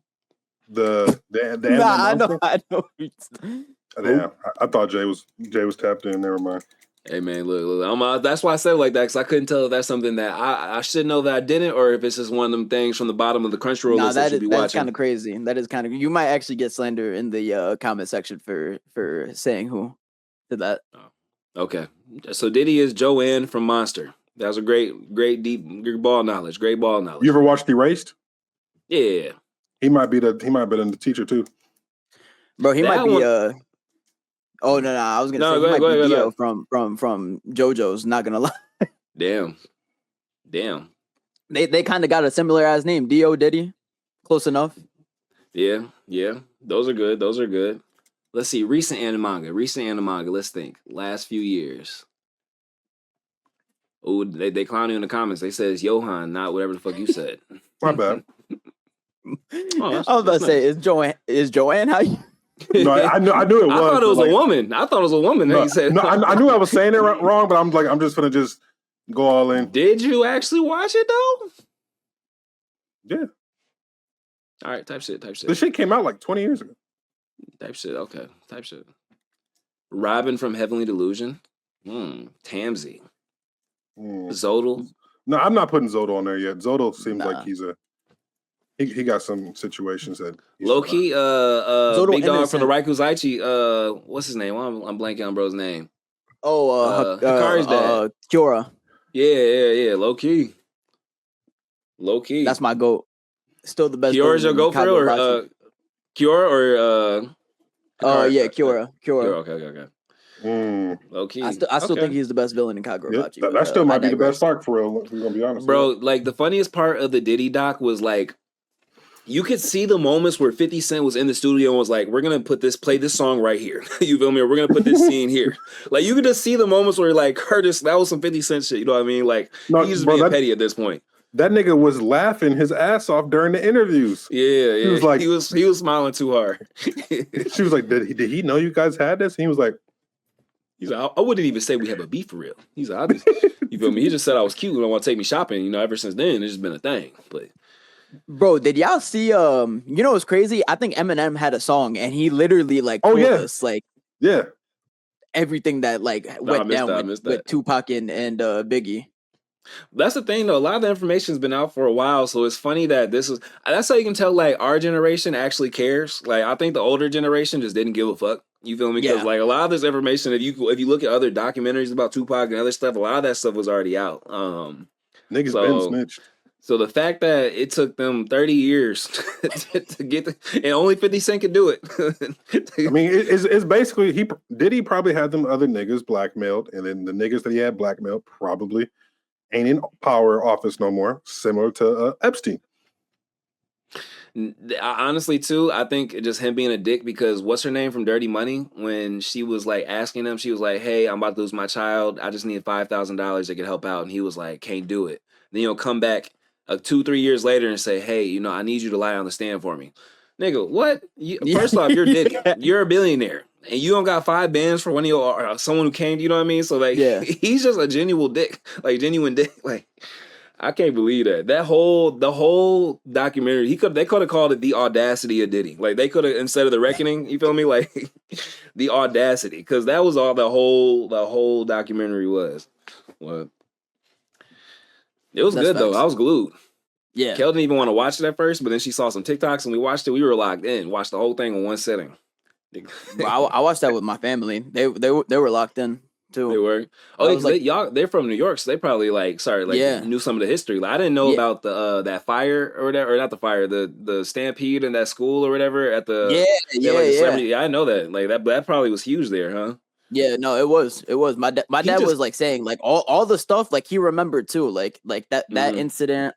The nah, I know. Yeah, I thought Jay was tapped in. Never mind. Hey man, look. That's why I said it like that because I couldn't tell if that's something that I should know that I didn't, or if it's just one of them things from the bottom of the Crunchyroll list that you be watching. That's kind of crazy. That is kind of. You might actually get slander in the comment section for saying who did that. Oh, okay, so Diddy is Joanne from Monster. That was a great deep ball knowledge. Great ball knowledge. You ever watched Erased? Yeah. He might be the teacher too. Bro, he might be Oh no! I was gonna say he might be Dio from JoJo's. Not gonna lie. Damn. They kind of got a similar ass name, Dio Diddy. Close enough. Yeah. Those are good. Let's see. Recent anime manga. Let's think. Last few years. Oh, they clown you in the comments. They said it's Johan, not whatever the fuck you said. My bad. I was about to say, is Joanne how you? No, I knew it was. I thought it was a woman. No, he said. No, I knew I was saying it wrong, but I'm just gonna just go all in. Did you actually watch it though? Yeah. All right, type shit. This shit came out like 20 years ago. Type shit. Okay, type shit. Robin from Heavenly Delusion. Tamsi. Zodal. No, I'm not putting Zodal on there yet. Zodal seems like he's a. he got some situations that low key. Big dog from the Raikuzaichi. What's his name? I'm blanking on bro's name. Hikari's dad. Kiora. Yeah. Low key. That's my goat. Still the best. Kyora's your goat for real, or Kiora or yeah, Kiora. Okay. Low key. I still think he's the best villain in Kagurabachi. Yep, that still might be the best arc for real. If we're gonna be honest, bro. Like the funniest part of the Diddy doc was like, you could see the moments where 50 Cent was in the studio and was like, "We're gonna play this song right here." You feel me? Or we're gonna put this scene here. Like you could just see the moments where like Curtis, that was some 50 Cent shit. You know what I mean? Like he's just being petty at this point. That nigga was laughing his ass off during the interviews. Yeah. He was like, he was smiling too hard. She was like, "Did he know you guys had this?" And he was like, "He's like, I wouldn't even say we have a beef for real." He's like, you feel me? He just said I was cute and don't want to take me shopping. You know, ever since then, it's just been a thing. But bro, did y'all see? You know what's crazy? I think Eminem had a song, and he literally like told us like, everything that like went down with Tupac and Biggie. That's the thing though. A lot of the information's been out for a while, so it's funny that that's how you can tell like our generation actually cares. Like I think the older generation just didn't give a fuck. You feel me? Because like a lot of this information, if you look at other documentaries about Tupac and other stuff, a lot of that stuff was already out. Niggas been snitched. So the fact that it took them 30 years to get and only 50 Cent could do it. I mean, it's basically Diddy probably had them other niggas blackmailed, and then the niggas that he had blackmailed probably ain't in power office no more, similar to Epstein. Honestly, too, I think just him being a dick because what's her name from Dirty Money? When she was like asking him, she was like, "Hey, I'm about to lose my child. I just need $5,000 that could help out." And he was like, "Can't do it." Then you'll come back 2-3 years later and say, "Hey, you know, I need you to lie on the stand for me." Nigga, what? First off, you're Diddy. You're a billionaire. And you don't got 5 bands for one of your someone who came, you know what I mean? So like he's just a genuine dick. Like I can't believe that. The whole documentary, they could have called it The Audacity of Diddy. Like they could have, instead of The Reckoning, you feel me? Like The Audacity. Because that was all the whole documentary was. Well, it was good though. I was glued. Yeah. Kel didn't even want to watch it at first, but then she saw some TikToks and we watched it. We were locked in. Watched the whole thing in one sitting. I watched that with my family. They were locked in too. They were. Oh, they're from New York, so they probably knew some of the history. Like, I didn't know about the that fire or whatever, or not the fire, the stampede in that school or whatever at the I didn't know that. Like that probably was huge there, huh? Yeah, no, it was. My dad was like saying like all the stuff like he remembered too, like that incident.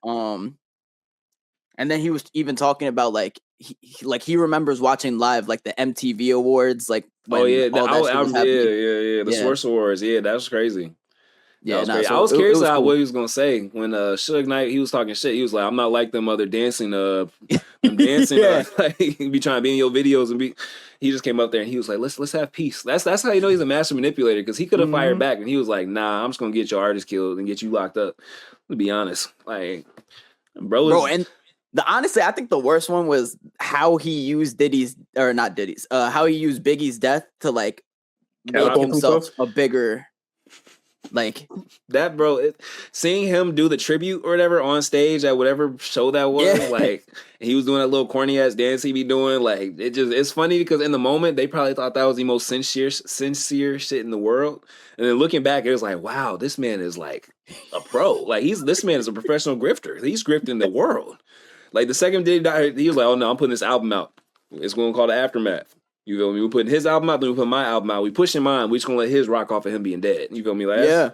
And then he was even talking about like he remembers watching live like the MTV Awards, like when the Source Awards. Yeah, that was crazy. Yeah, crazy. I was curious about what he was gonna say when Suge Knight, he was talking shit. He was like, "I'm not like them other dancing dancing like be trying to be in your videos and be." He just came up there and he was like, "Let's have peace." That's how you know he's a master manipulator, because he could have fired back and he was like, "Nah, I'm just gonna get your artist killed and get you locked up." To be honest, like, bro, and honestly, I think the worst one was how he used how he used Biggie's death to like make himself a bigger. Like that, bro. Seeing him do the tribute or whatever on stage at whatever show that was, like he was doing that little corny ass dance he be doing. Like it's funny because in the moment they probably thought that was the most sincere shit in the world, and then looking back, it was like, wow, this man is like a pro. Like this man is a professional grifter. He's grifting the world. Like the second day he died, he was like, "Oh no, I'm putting this album out. It's going to call The Aftermath." You feel me? We putting his album out, then we put my album out. We pushing mine. We just gonna let his rock off of him being dead. You feel me? Like,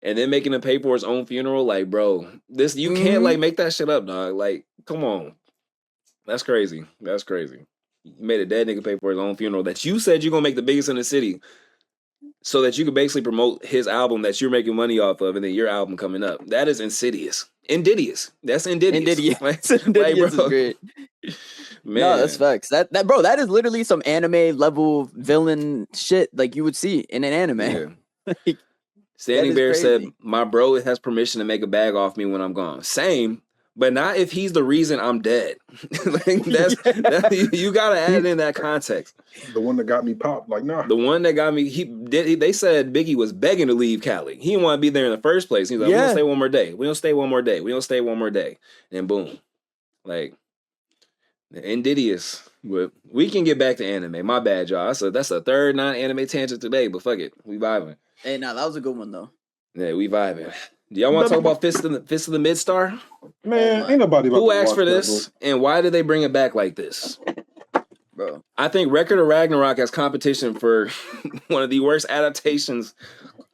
and then making him pay for his own funeral. Like, bro, you can't like make that shit up, dog. Like, come on, that's crazy. That's crazy. You made a dead nigga pay for his own funeral that you said you're gonna make the biggest in the city, so that you could basically promote his album that you're making money off of, and then your album coming up. That is insidious. Insidious. That's insidious. Insidious is great. Man. No, that's facts. That bro, that is literally some anime level villain shit like you would see in an anime. Yeah. Standing Bear said, "My bro has permission to make a bag off me when I'm gone." Same, but not if he's the reason I'm dead. Like you gotta add in that context. The one that got me popped, like nah. The one that got me, they said Biggie was begging to leave Cali. He didn't want to be there in the first place. He's like, "We don't stay one more day. We don't stay one more day. We don't stay one more day." And boom. Like, and Diddy-est. But we can get back to anime. My bad, y'all. That's a third non-anime tangent today, but fuck it. We vibing. Hey, nah, that was a good one though. Yeah, we vibing. Do y'all want to talk about Fist of the Mid-Star? Man, ain't nobody about Who to asked watch for that, this, and why did they bring it back like this? Bro, I think Record of Ragnarok has competition for one of the worst adaptations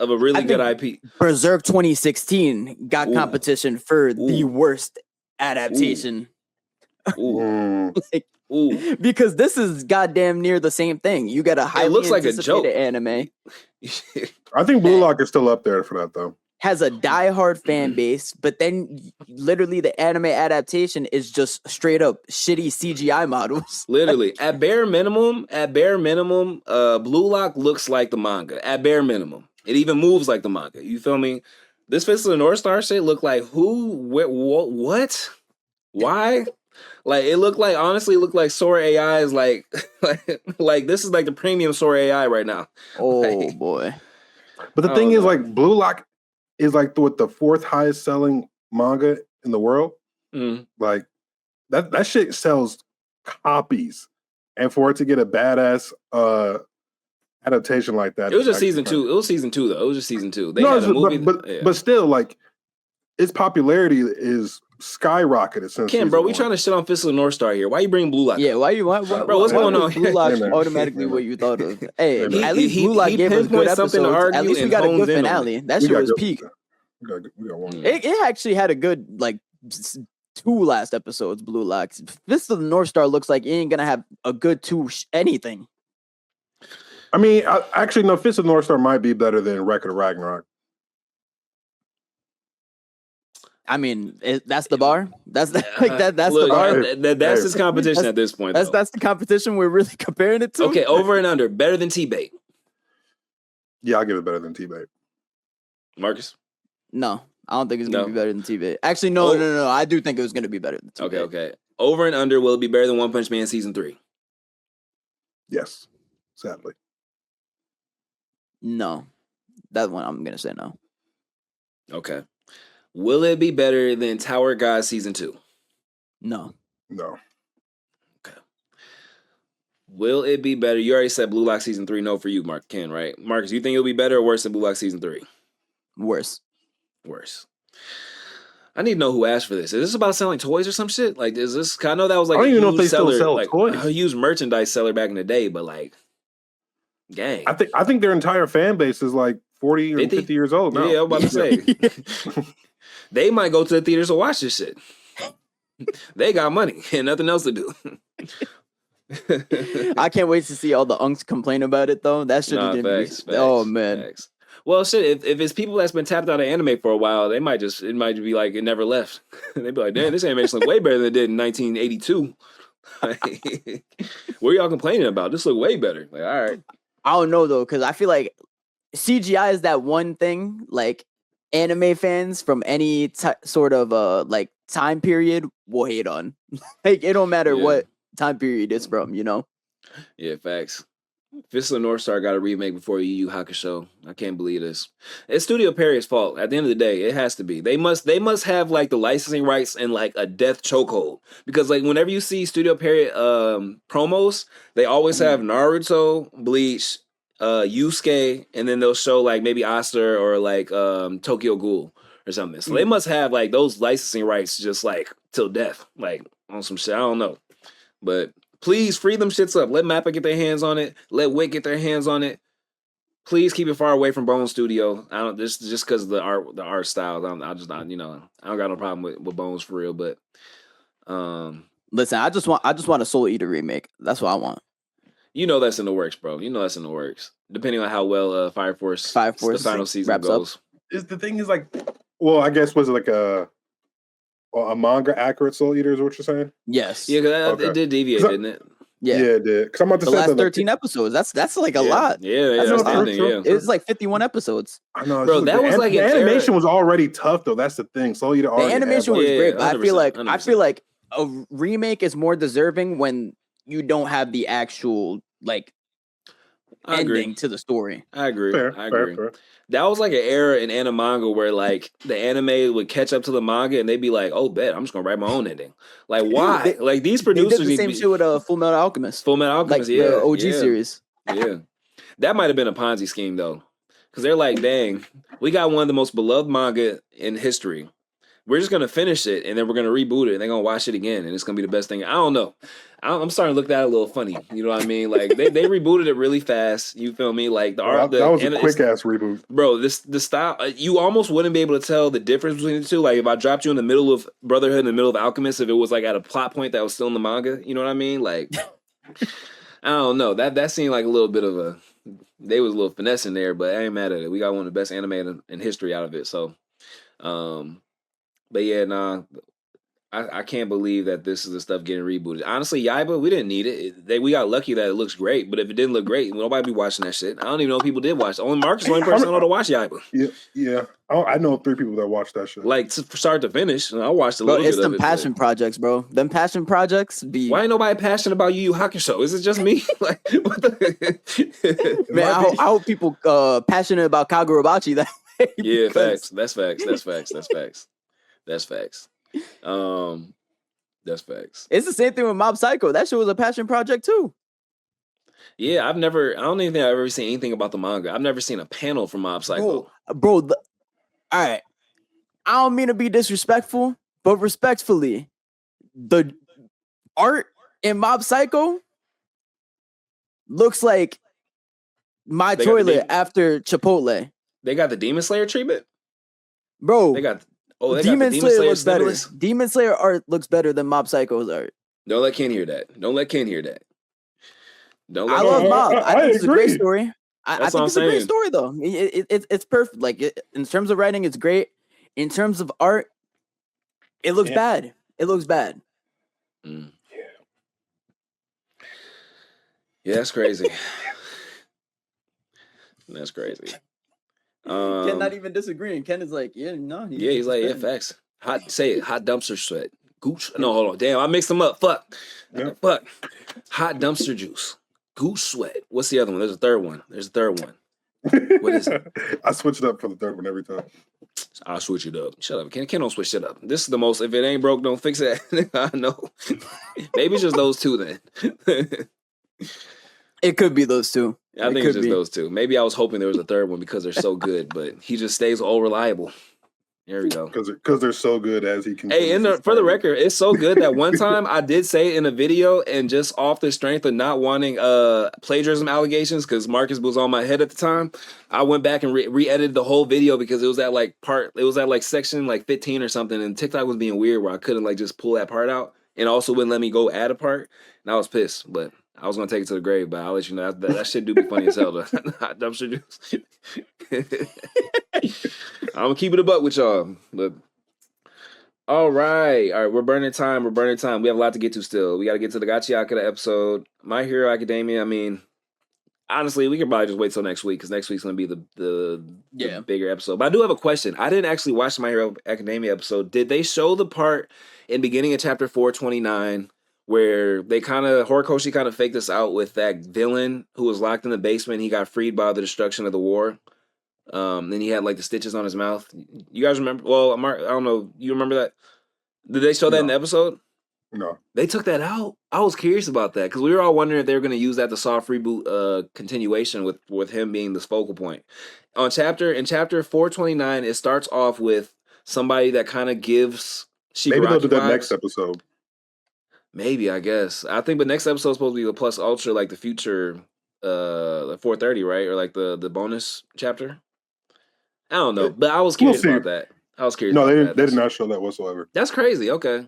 of a really good IP. Berserk 2016 got Ooh. competition for the Ooh. worst adaptation. Ooh. Like, Ooh. because this is goddamn near the same thing. You got a highly looks like a joke. anime. I think Blue Lock is still up there for that though. Has a diehard fan base, but then literally the anime adaptation is just straight up shitty CGI models. Literally, at bare minimum, Blue Lock looks like the manga. At bare minimum, it even moves like the manga. You feel me? This Fist of the North Star shit looked like who? What? Why? Like it looked like honestly, it looked like Sora AI is like this is like the premium Sora AI right now. Oh Like, boy! But the thing is, like Blue Lock is like the fourth highest selling manga in the world. Like that shit sells copies, and for it to get a badass adaptation like that, it was just season 2. It was season 2 though. It was just season 2. They no, had a movie, but still, like its popularity is skyrocketed since. Ken, bro, we trying to shit on Fist of the North Star here. Why you bring Blue Lock? Yeah, why you want? Bro, what's going on? Blue Lock Hey, automatically what you thought of. Hey, at least he Blue Lock gave us good pinpoints something to episodes. argue At least we and got a hones good in on finale. it. That shit was peak. We got one. It actually had a good like 2 last episodes. Blue Lock. Fist of the North Star looks like you ain't gonna have a good 2 anything. I mean, actually, no. Fist of the North Star might be better than Record of Ragnarok. I mean, that's the bar. That's the Look, bar. That's his competition at this point. That's the competition we're really comparing it to. Okay, over and under, better than T-Bait. Yeah, I'll give it better than T-Bait. Marcus? No, I don't think it's gonna be better than T-Bait. Actually, no. I do think it was gonna be better than T-Bait. Okay. Over and under, will it be better than One Punch Man season 3? Yes, sadly. No, that one I'm gonna say no. Okay. Will it be better than Tower God season 2? No. Okay. Will it be better? You already said Blue Lock season 3 no for you, Ken, right? Marcus, you think it'll be better or worse than Blue Lock season 3? Worse. I need to know who asked for this. Is this about selling toys or some shit? Like, is this? I know that was like I don't a even know if huge they still seller, sell like toys. a huge merchandise seller back in the day, but like, gang. I think their entire fan base is like 40 or 50 years old now. Yeah, I was about to say. They might go to the theaters to watch this shit. They got money and nothing else to do. I can't wait to see all the unks complain about it though. That shit Facts, oh man. Facts. Well, shit. If it's people that's been tapped out of anime for a while, it might be like it never left. They'd be like, "Damn, this animation look way better than it did in 1982." Like, what are y'all complaining about? This look way better. Like, all right. I don't know though, because I feel like CGI is that one thing like anime fans from any sort of like time period will hate on. Like it don't matter what time period it's from, you know. Yeah, facts. Fist of the North Star got a remake before Yu Yu Hakusho. I can't believe this. It's Studio Perry's fault. At the end of the day, it has to be. They must have like the licensing rights and like a death chokehold. Because like whenever you see Studio Perry promos, they always have Naruto, Bleach, Yusuke, and then they'll show like maybe Aster or like Tokyo Ghoul or something. So they must have like those licensing rights just like till death, like on some shit. I don't know, but please free them shits up. Let Mappa get their hands on it. Let Wick get their hands on it. Please keep it far away from Bone Studio. I don't just because of the art style. I don't got no problem with Bones for real. But listen, I just want a Soul Eater remake. That's what I want. You know that's in the works, bro. You know that's in the works. Depending on how well Fire Force the final season goes. The thing is like, well, I guess was it like a manga accurate Soul Eater is what you're saying? Yes. Yeah, because it did deviate, didn't it? Yeah, it did. Because I'm about to say the last 13 episodes. That's like a lot. Yeah, It was like 51 episodes. I know, bro. That was like the animation was already tough though. That's the thing. Soul Eater. The animation was great, but 100%, I feel like a remake is more deserving when you don't have the actual like ending to the story. I agree. Fair. That was like an era in anime manga where like the anime would catch up to the manga and they'd be like, "Oh, bet I'm just gonna write my own ending." Like, why? Like these producers they did the same shit with Full Metal Alchemist. Full Metal Alchemist, like the OG series. Yeah, that might have been a Ponzi scheme though, because they're like, "Dang, we got one of the most beloved manga in history. We're just gonna finish it and then we're gonna reboot it and they're gonna watch it again and it's gonna be the best thing." I don't know. I'm starting to look at that a little funny. You know what I mean? Like they rebooted it really fast. You feel me? Like that was a quick ass reboot, bro. The style you almost wouldn't be able to tell the difference between the two. Like if I dropped you in the middle of Brotherhood, in the middle of Alchemist, if it was like at a plot point that was still in the manga, you know what I mean? Like I don't know. That seemed like a little bit of a they was a little finesse in there, but I ain't mad at it. We got one of the best anime in history out of it. So, but yeah, nah. I can't believe that this is the stuff getting rebooted. Honestly, Yaiba, we didn't need it. We got lucky that it looks great, but if it didn't look great, nobody be watching that shit. I don't even know if people did watch. Only Marcus, the only person I know to watch Yaiba. Yeah. I know 3 people that watch that shit. Like start to finish, and I watched a little bit of it. It's them passion projects, bro. Them passion projects be. Why ain't nobody passionate about Yu Yu Hakusho? Is it just me? Like, what the? Man, I hope people passionate about Kagurabachi. That yeah, facts. That's facts. That's facts. It's the same thing with Mob Psycho. That shit was a passion project too. Yeah, I don't even think I've ever seen anything about the manga. I've never seen a panel from Mob Psycho. Bro, all right. I don't mean to be disrespectful, but respectfully, the art in Mob Psycho looks like my toilet after Chipotle. They got the Demon Slayer treatment? Bro, Demon Slayer looks better. Demon Slayer art looks better than Mob Psycho's art. Don't let Ken hear that. I love Mob. I think it's a great story. I think it's a great story, though. It's perfect. Like in terms of writing, it's great. In terms of art, it looks bad. It looks bad. Yeah, that's crazy. That's crazy. Ken not even disagreeing. Ken is like, he's like, yeah, facts. Hot dumpster sweat. Goose. No, hold on. Damn, I mixed them up. Fuck. Hot dumpster juice. Goose sweat. What's the other one? There's a third one. What is it? I switch it up for the third one every time. I'll switch it up. Shut up. Ken don't switch shit up. This is the most. If it ain't broke, don't fix it. I know. Maybe it's just those two then. It could be those two. I think it's just those two. Maybe I was hoping there was a third one because they're so good, but he just stays all reliable. There we go. Because they're so good as he can. Hey, for the record, it's so good that one time I did say it in a video, and just off the strength of not wanting plagiarism allegations, because Marcus was on my head at the time, I went back and re-edited the whole video because it was at section 15 or something, and TikTok was being weird where I couldn't just pull that part out, and also wouldn't let me go add a part, and I was pissed, but I was gonna take it to the grave, but I'll let you know that shit do be funny as hell. Dumpster juice. I'm gonna keep it a buck with y'all. But all right, we're burning time. We have a lot to get to still. We got to get to the Gachiaka episode. My Hero Academia. I mean, honestly, we could probably just wait till next week because next week's gonna be the bigger episode. But I do have a question. I didn't actually watch the My Hero Academia episode. Did they show the part in beginning of chapter 429? Where they Horikoshi kind of faked this out with that villain who was locked in the basement. He got freed by the destruction of the war. Then he had the stitches on his mouth. You guys remember? Well, Mark, I don't know. You remember that? Did they show that in the episode? No. They took that out? I was curious about that because we were all wondering if they were going to use that to soft reboot continuation with him being this focal point. In chapter 429, it starts off with somebody that kind of gives Shigaraki Maybe they'll do that vibes. next episode. Maybe, I guess. I think, but next episode is supposed to be the plus ultra, the future, 430, right? Or the bonus chapter. I don't know, but I was curious about that. No, they did not show that whatsoever. That's crazy. Okay,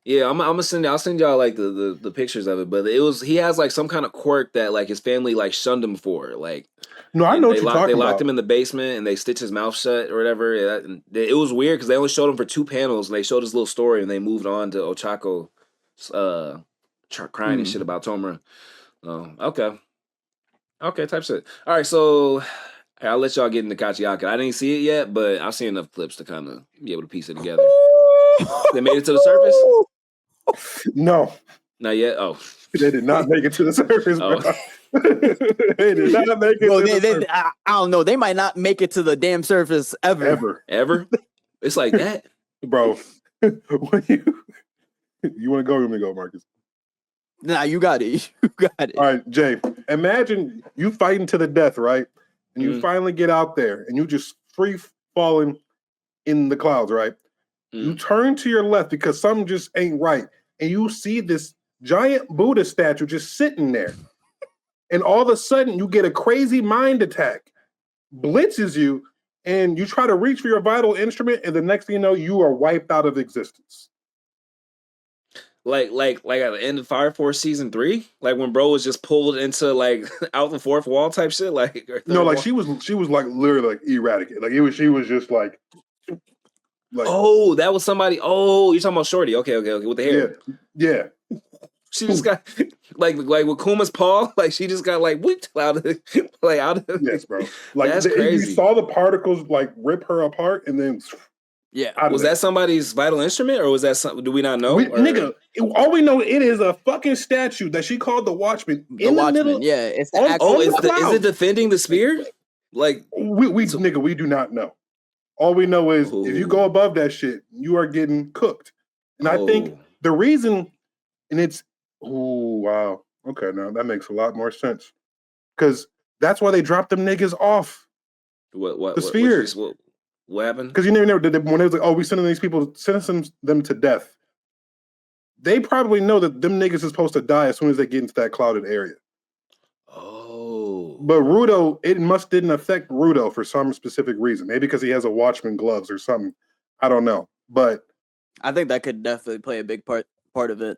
yeah, I'll send y'all the pictures of it. But he has some kind of quirk that his family shunned him for. No, I know what you're talking about. They locked him in the basement and they stitched his mouth shut or whatever. It was weird because they only showed him for 2 panels and they showed his little story and they moved on to Ochako. Crying and shit about Tomura. Okay, type shit. All right, so I'll let y'all get into Kachiaka. I didn't see it yet, but I've seen enough clips to kind of be able to piece it together. They made it to the surface? No, not yet. Oh, they did not make it to the surface. Oh. They did not make it. Bro, to the surface. I don't know. They might not make it to the damn surface ever. Ever? It's like that, bro. When you want to go? Let me go, Marcus. Nah, you got it. You got it. All right, Jay. Imagine you fighting to the death, right? And you finally get out there, and you just free falling in the clouds, right? You turn to your left because something just ain't right, and you see this giant Buddha statue just sitting there. And all of a sudden, you get a crazy mind attack, blitzes you, and you try to reach for your vital instrument, and the next thing you know, you are wiped out of existence. like at the end of Fire Force season 3, like when bro was just pulled into like out the fourth wall type shit. Like no, like she was like literally like erratic. Like she was just like. Oh, that was somebody. Oh, you're talking about Shorty. Okay, with the hair. Yeah. She just got like with Kuma's paw, like she just got like whipped out of Yes, bro. Like that's crazy. You saw the particles like rip her apart, and then was that somebody's vital instrument, or was that something? Do we not know? Nigga, all we know it is a fucking statue that she called the Watchman. The Watchman, yeah. It's is it defending the spear? Like we do not know. All we know is if you go above that shit, you are getting cooked. And I think the reason, and it's wow. Okay, now that makes a lot more sense. Because that's why they dropped them niggas off. The spheres. What happened? Because you never did when it was like, oh, we sending these people, sending them to death. They probably know that them niggas is supposed to die as soon as they get into that clouded area. Oh. But Rudo, it didn't affect Rudo for some specific reason. Maybe because he has a Watchman gloves or something. I don't know. But I think that could definitely play a big part of it.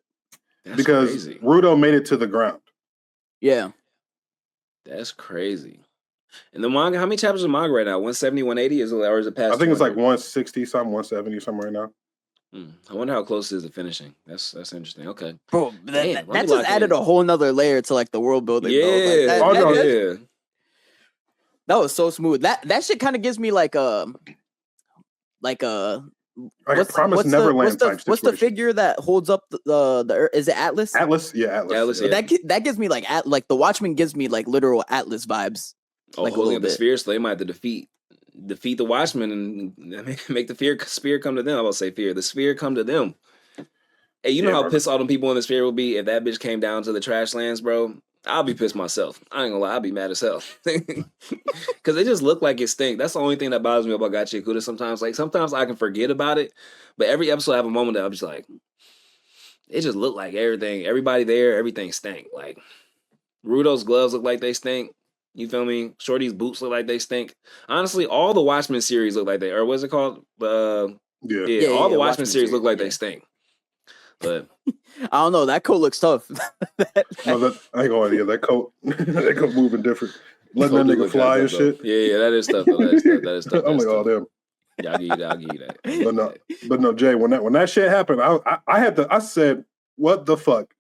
That's because crazy. Rudo made it to the ground. Yeah. That's crazy. And the manga, how many chapters of manga right now? 170, 180? Or is it past? I think it's like 160 something, 170 something right now. I wonder how close it is to finishing. That's interesting. Okay. Bro, that just added a whole nother layer to like the world building. Yeah. That was so smooth. That shit kind of gives me like a Promised Neverland type situation. What's the figure that holds up the is it Atlas? Atlas, yeah, Atlas. Yeah. That gives me like the Watchmen gives me like literal Atlas vibes. Oh, like holding up the sphere, so they might have to defeat the Watchmen and make the sphere come to them. I will say the sphere come to them. Hey, you know how pissed all them people in the sphere will be if that bitch came down to the trash lands, bro? I'll be pissed myself. I ain't gonna lie, I'll be mad as hell. Because it just look like it stink. That's the only thing that bothers me about Gachi Kuda sometimes. Like, sometimes I can forget about it, but every episode I have a moment that I'm just like, it just looked like everybody there, everything stank. Like, Rudo's gloves look like they stink. You feel me? Shorty's boots look like they stink. Honestly, all the Watchmen series look like they, or what's it called? All the Watchmen series look like they stink. But I don't know. That coat looks tough. I ain't gonna lie. Yeah, that coat moving different. Letting that nigga fly and shit. Yeah, that is tough. That is tough. I'm like, oh damn. Yeah, I'll give you that. But no, Jay. When that shit happened, I said, what the fuck?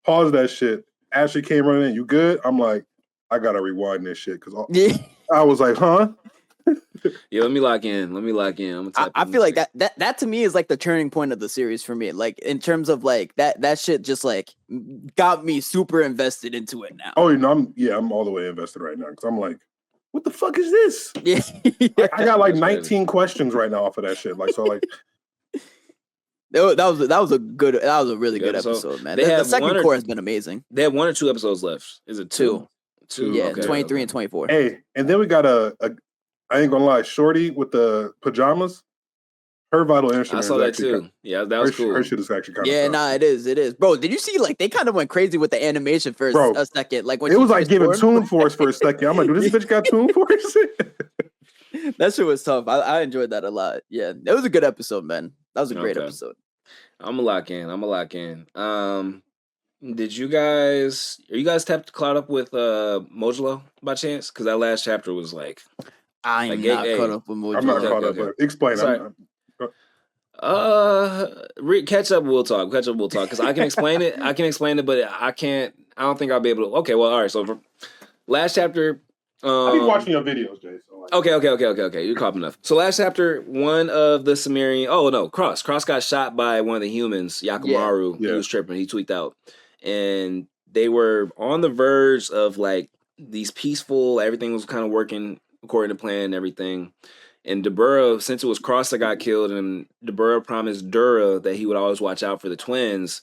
Pause that shit. Ashley came running in. You good? I'm like, I gotta rewind this shit because I was like, huh? Yeah, let me lock in. I feel like that to me is like the turning point of the series for me. Like in terms of like that shit just like got me super invested into it now. Oh, you know, I'm all the way invested right now because I'm like, what the fuck is this? Yeah, like, I got like 19 questions right now off of that shit. Like so, like. That was a really good episode, man. The second core has been amazing. They have 1 or 2 episodes left. Is it 2? 2. Yeah, okay, 23 and 24. Hey, and then we got I ain't gonna lie, Shorty with the pajamas. Her vital instrument. I saw that too. Yeah, that was cool. Her shit is actually kind of tough. Nah, it is. Bro, did you see like they kind of went crazy with the animation for a second? Like when it was like giving Toon Force for a second. I'm like, do this bitch got Toon Force? That shit was tough. I enjoyed that a lot. Yeah, it was a good episode, man. That was a great episode. I'm gonna lock in. Are you guys caught up with Modulo by chance? Because that last chapter was like, I'm not caught up with Modulo. I'm not caught up. But explain. Catch up. We'll talk. Because I can explain it. But I can't. I don't think I'll be able to. Okay. Well, all right. So for last chapter. I've been watching your videos, Jay. So like... Okay. You're caught enough. So last chapter, one of the Sumerian. Oh no, Cross got shot by one of the humans, Yakimaru. Yeah. He was tripping. He tweaked out, and they were on the verge of like these peaceful, everything was kind of working according to plan and everything. And Dabura, since it was Cross that got killed, and Dabura promised Dura that he would always watch out for the twins,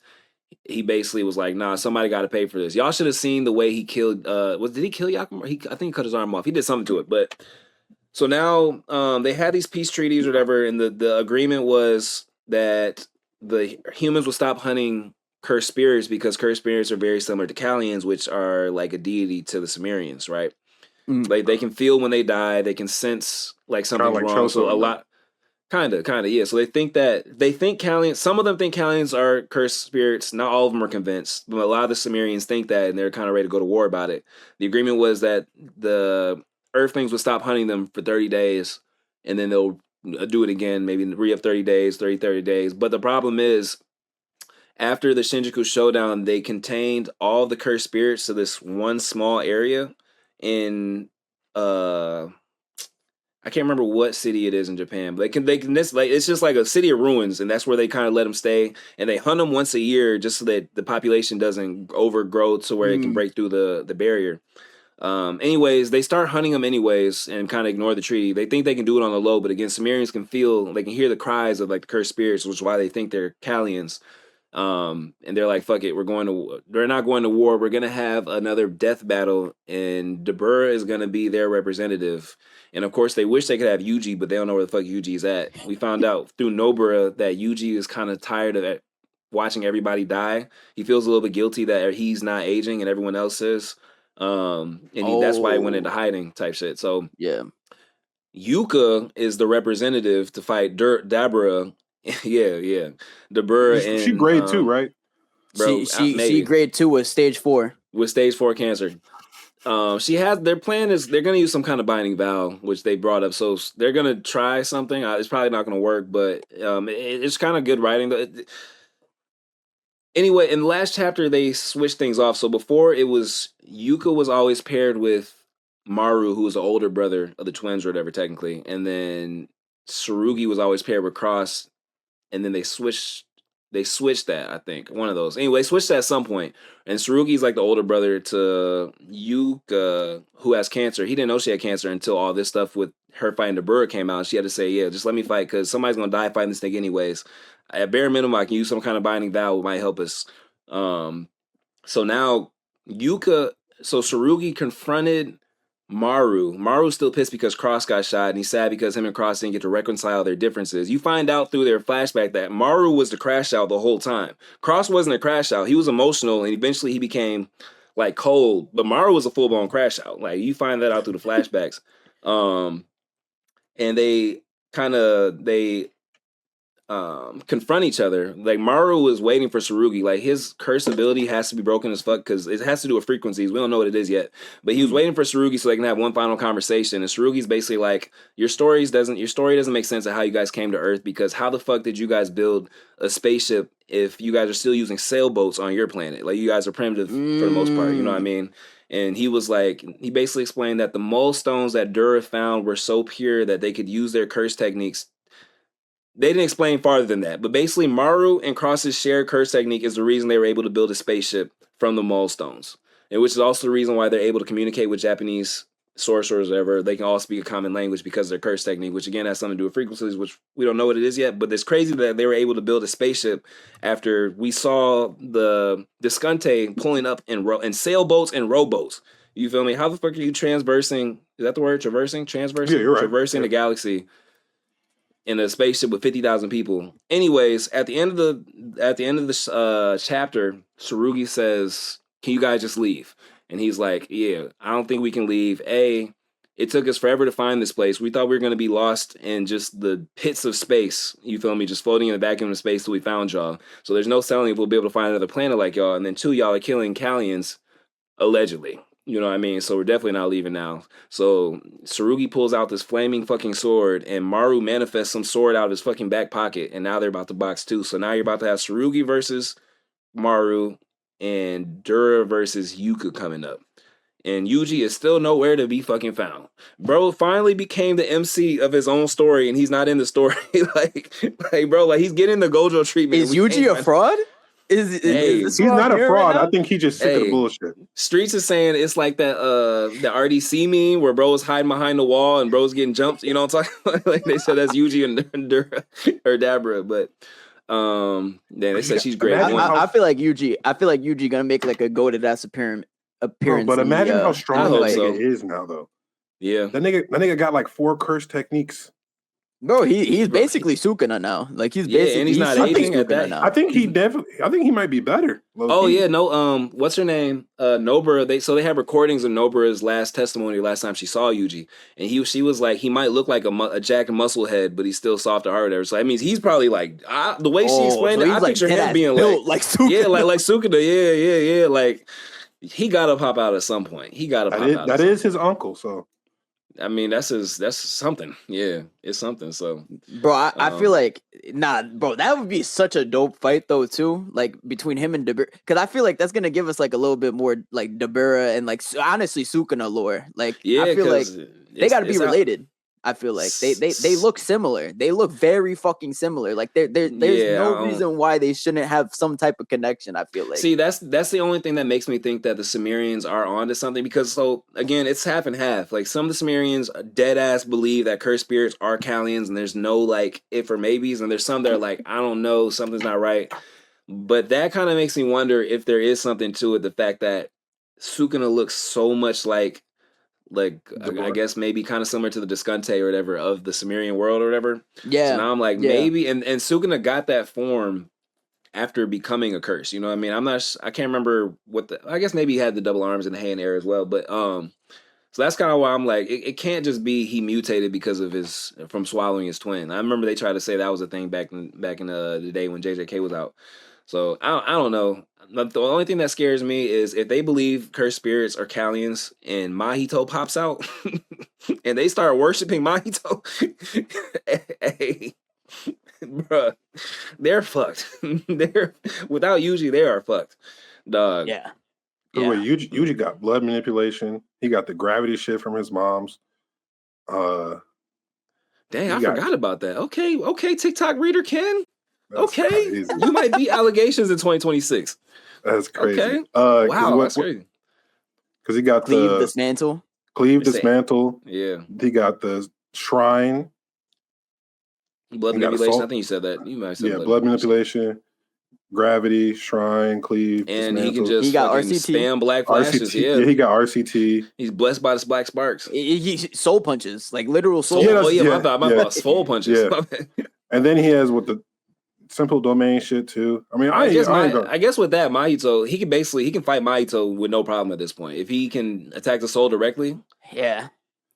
he basically was like, nah, somebody got to pay for this. Y'all should have seen the way he killed, did he kill Yakima? I think he cut his arm off. He did something to it. But so now they had these peace treaties or whatever, and the agreement was that the humans will stop hunting cursed spirits because cursed spirits are very similar to Kalians, which are like a deity to the Sumerians, right? Like they can feel when they die, they can sense like something's like wrong. So a Chosen. lot, kind of, yeah. So they think Kalians. Some of them think Kalians are cursed spirits. Not all of them are convinced, but a lot of the Sumerians think that, and they're kind of ready to go to war about it. The agreement was that the Earthlings would stop hunting them for 30 days, and then they'll do it again, maybe re-up 30 days, 30 days. But the problem is, after the Shinjuku showdown, they contained all the cursed spirits to this one small area in I can't remember what city it is in Japan, but this like it's just like a city of ruins, and that's where they kind of let them stay, and they hunt them once a year just so that the population doesn't overgrow to where it can break through the barrier. Anyways, they start hunting them anyways and kind of ignore the treaty. They think they can do it on the low, but again, Sumerians they can hear the cries of like the cursed spirits, which is why they think they're Kalians. And they're like, fuck it, they're not going to war. We're going to have another death battle, and Dabura is going to be their representative. And of course, they wish they could have Yuji, but they don't know where the fuck Yuji is at. We found out through Nobara that Yuji is kind of tired of watching everybody die. He feels a little bit guilty that he's not aging and everyone else is. That's why he went into hiding type shit. So yeah, Yuka is the representative to fight Dabura. yeah. Dabura and she grade 2, right? Bro, she grade 2 with stage 4. With stage 4 cancer. Their plan is they're gonna use some kind of binding vow, which they brought up. So they're gonna try something. It's probably not gonna work, but it's kind of good writing. Anyway, in the last chapter, they switched things off. So before it was Yuka was always paired with Maru, who was the older brother of the twins or whatever, technically, and then Tsurugi was always paired with Cross, and then they switched that, I think. One of those. Anyway, switched that at some point. And Tsurugi's like the older brother to Yuka, who has cancer. He didn't know she had cancer until all this stuff with her fighting the Burr came out. She had to say, yeah, just let me fight because somebody's going to die fighting this thing anyways. At bare minimum, I can use some kind of binding vow. It might help us. So now Tsurugi confronted Maru. Maru's still pissed because Cross got shot, and he's sad because him and Cross didn't get to reconcile their differences. You find out through their flashback that Maru was the crash out the whole time. Cross wasn't a crash out. He was emotional, and eventually he became like cold. But Maru was a full-blown crash out. Like you find that out through the flashbacks. And they confront each other. Like Maru was waiting for Tsurugi. Like his curse ability has to be broken as fuck because it has to do with frequencies. We don't know what it is yet. But he was waiting for Tsurugi so they can have one final conversation. And Tsurugi's basically like, your story doesn't make sense of how you guys came to Earth, because how the fuck did you guys build a spaceship if you guys are still using sailboats on your planet? Like you guys are primitive for the most part, you know what I mean? And he basically explained that the mole stones that Dura found were so pure that they could use their curse techniques. They didn't explain farther than that, but basically Maru and Cross's shared curse technique is the reason they were able to build a spaceship from the mole stones, and which is also the reason why they're able to communicate with Japanese sorcerers or whatever. They can all speak a common language because of their curse technique, which again has something to do with frequencies, which we don't know what it is yet, but it's crazy that they were able to build a spaceship after we saw the Discante pulling up in sailboats and rowboats. You feel me? How the fuck are you traversing? Is that the word? Traversing? Transversing? Yeah, you're right. Traversing the galaxy in a spaceship with 50,000 people. Anyways, at the end of this chapter, Tsurugi says, "Can you guys just leave?" And he's like, "Yeah, I don't think we can leave. It took us forever to find this place. We thought we were going to be lost in just the pits of space. You feel me? Just floating in the vacuum of space till we found y'all. So there's no telling if we'll be able to find another planet like y'all. And then 2, y'all are killing Kalians, allegedly. You know what I mean? So we're definitely not leaving now." So Tsurugi pulls out this flaming fucking sword, and Maru manifests some sword out of his fucking back pocket, and now they're about to box too. So now you're about to have Tsurugi versus Maru and Dura versus Yuka coming up. And Yuji is still nowhere to be fucking found. Bro finally became the MC of his own story, and he's not in the story. like bro, like he's getting the Gojo treatment. Is Yuji a fraud? Is Hey, this He's what I'm not a hearing right fraud. now? I think he's just sick of the bullshit. Streets is saying it's like that the RDC meme where bro's hiding behind the wall and bro's getting jumped. You know what I'm talking about? Like they said that's Yuji and or Dabra, but yeah, they said she's great. Imagine One, I feel like Yuji gonna make like a goated ass appearance but in imagine how the strong I that hope nigga so. is now, though. yeah, That nigga got like 4 curse techniques. bro. He's basically Sukuna now. Like he's Yeah, basically and he's not Sukuna aging at that. now. I think he might be better. Oh yeah, no. What's her name? Nobara. They have recordings of Nobara's last testimony, last time she saw Yuji, and she was like he might look like a jacked musclehead, but he's still soft at heart. Whatever. So that means he's probably like the way she explained it. I like picture him dead-ass being built like Sukuna. yeah, like Sukuna. Yeah. Like he gotta pop out at some point. He gotta pop out. That is his uncle. So I mean, that's something. Yeah, it's something. So, bro, I feel like bro, that would be such a dope fight though too. Like between him and Dabura, because I feel like that's gonna give us like a little bit more like Dabura and like honestly Sukuna lore. Like yeah, I feel like they got to be related. I feel like they look similar. They look very fucking similar. Like there's no reason why they shouldn't have some type of connection. I feel like. See, that's the only thing that makes me think that the Sumerians are onto something because so again, it's half and half. Like some of the Sumerians dead ass believe that cursed spirits are Kallians, and there's no like if or maybes, and there's some that are like I don't know, something's not right. But that kind of makes me wonder if there is something to it. The fact that Sukuna looks so much like I guess maybe kind of similar to the Discante or whatever of the Sumerian world or whatever. Yeah. So now I'm like maybe and Sukuna got that form after becoming a curse. You know what I mean? I can't remember I guess maybe he had the double arms and the hand air as well. But so that's kind of why I'm like it can't just be he mutated because of from swallowing his twin. I remember they tried to say that was a thing back in the day when JJK was out. So I don't know. The only thing that scares me is if they believe cursed spirits are Kallians and Mahito pops out and they start worshiping Mahito. Hey, bruh, they're fucked. Without Yuji, they are fucked. Dog. Yeah. Wait, Yuji got blood manipulation. He got the gravity shit from his mom's. Dang, I forgot about that. Okay, TikTok reader Ken. Okay, crazy. You might beat allegations in 2026. That's crazy. Okay. Wow, that's crazy. Because he got Cleave dismantle. Yeah. He got the shrine. Blood manipulation. I think you said that. You might have said blood manipulation. Gravity, shrine, cleave, and dismantle. he can just spam black flashes. RCT, yeah, he got RCT. He's blessed by the black sparks. He soul punches, like literal soul. My thought, soul punches. Yeah. And then he has with the simple domain shit too. I mean, I guess with that, Mahito, he can fight Mahito with no problem at this point. If he can attack the soul directly. Yeah.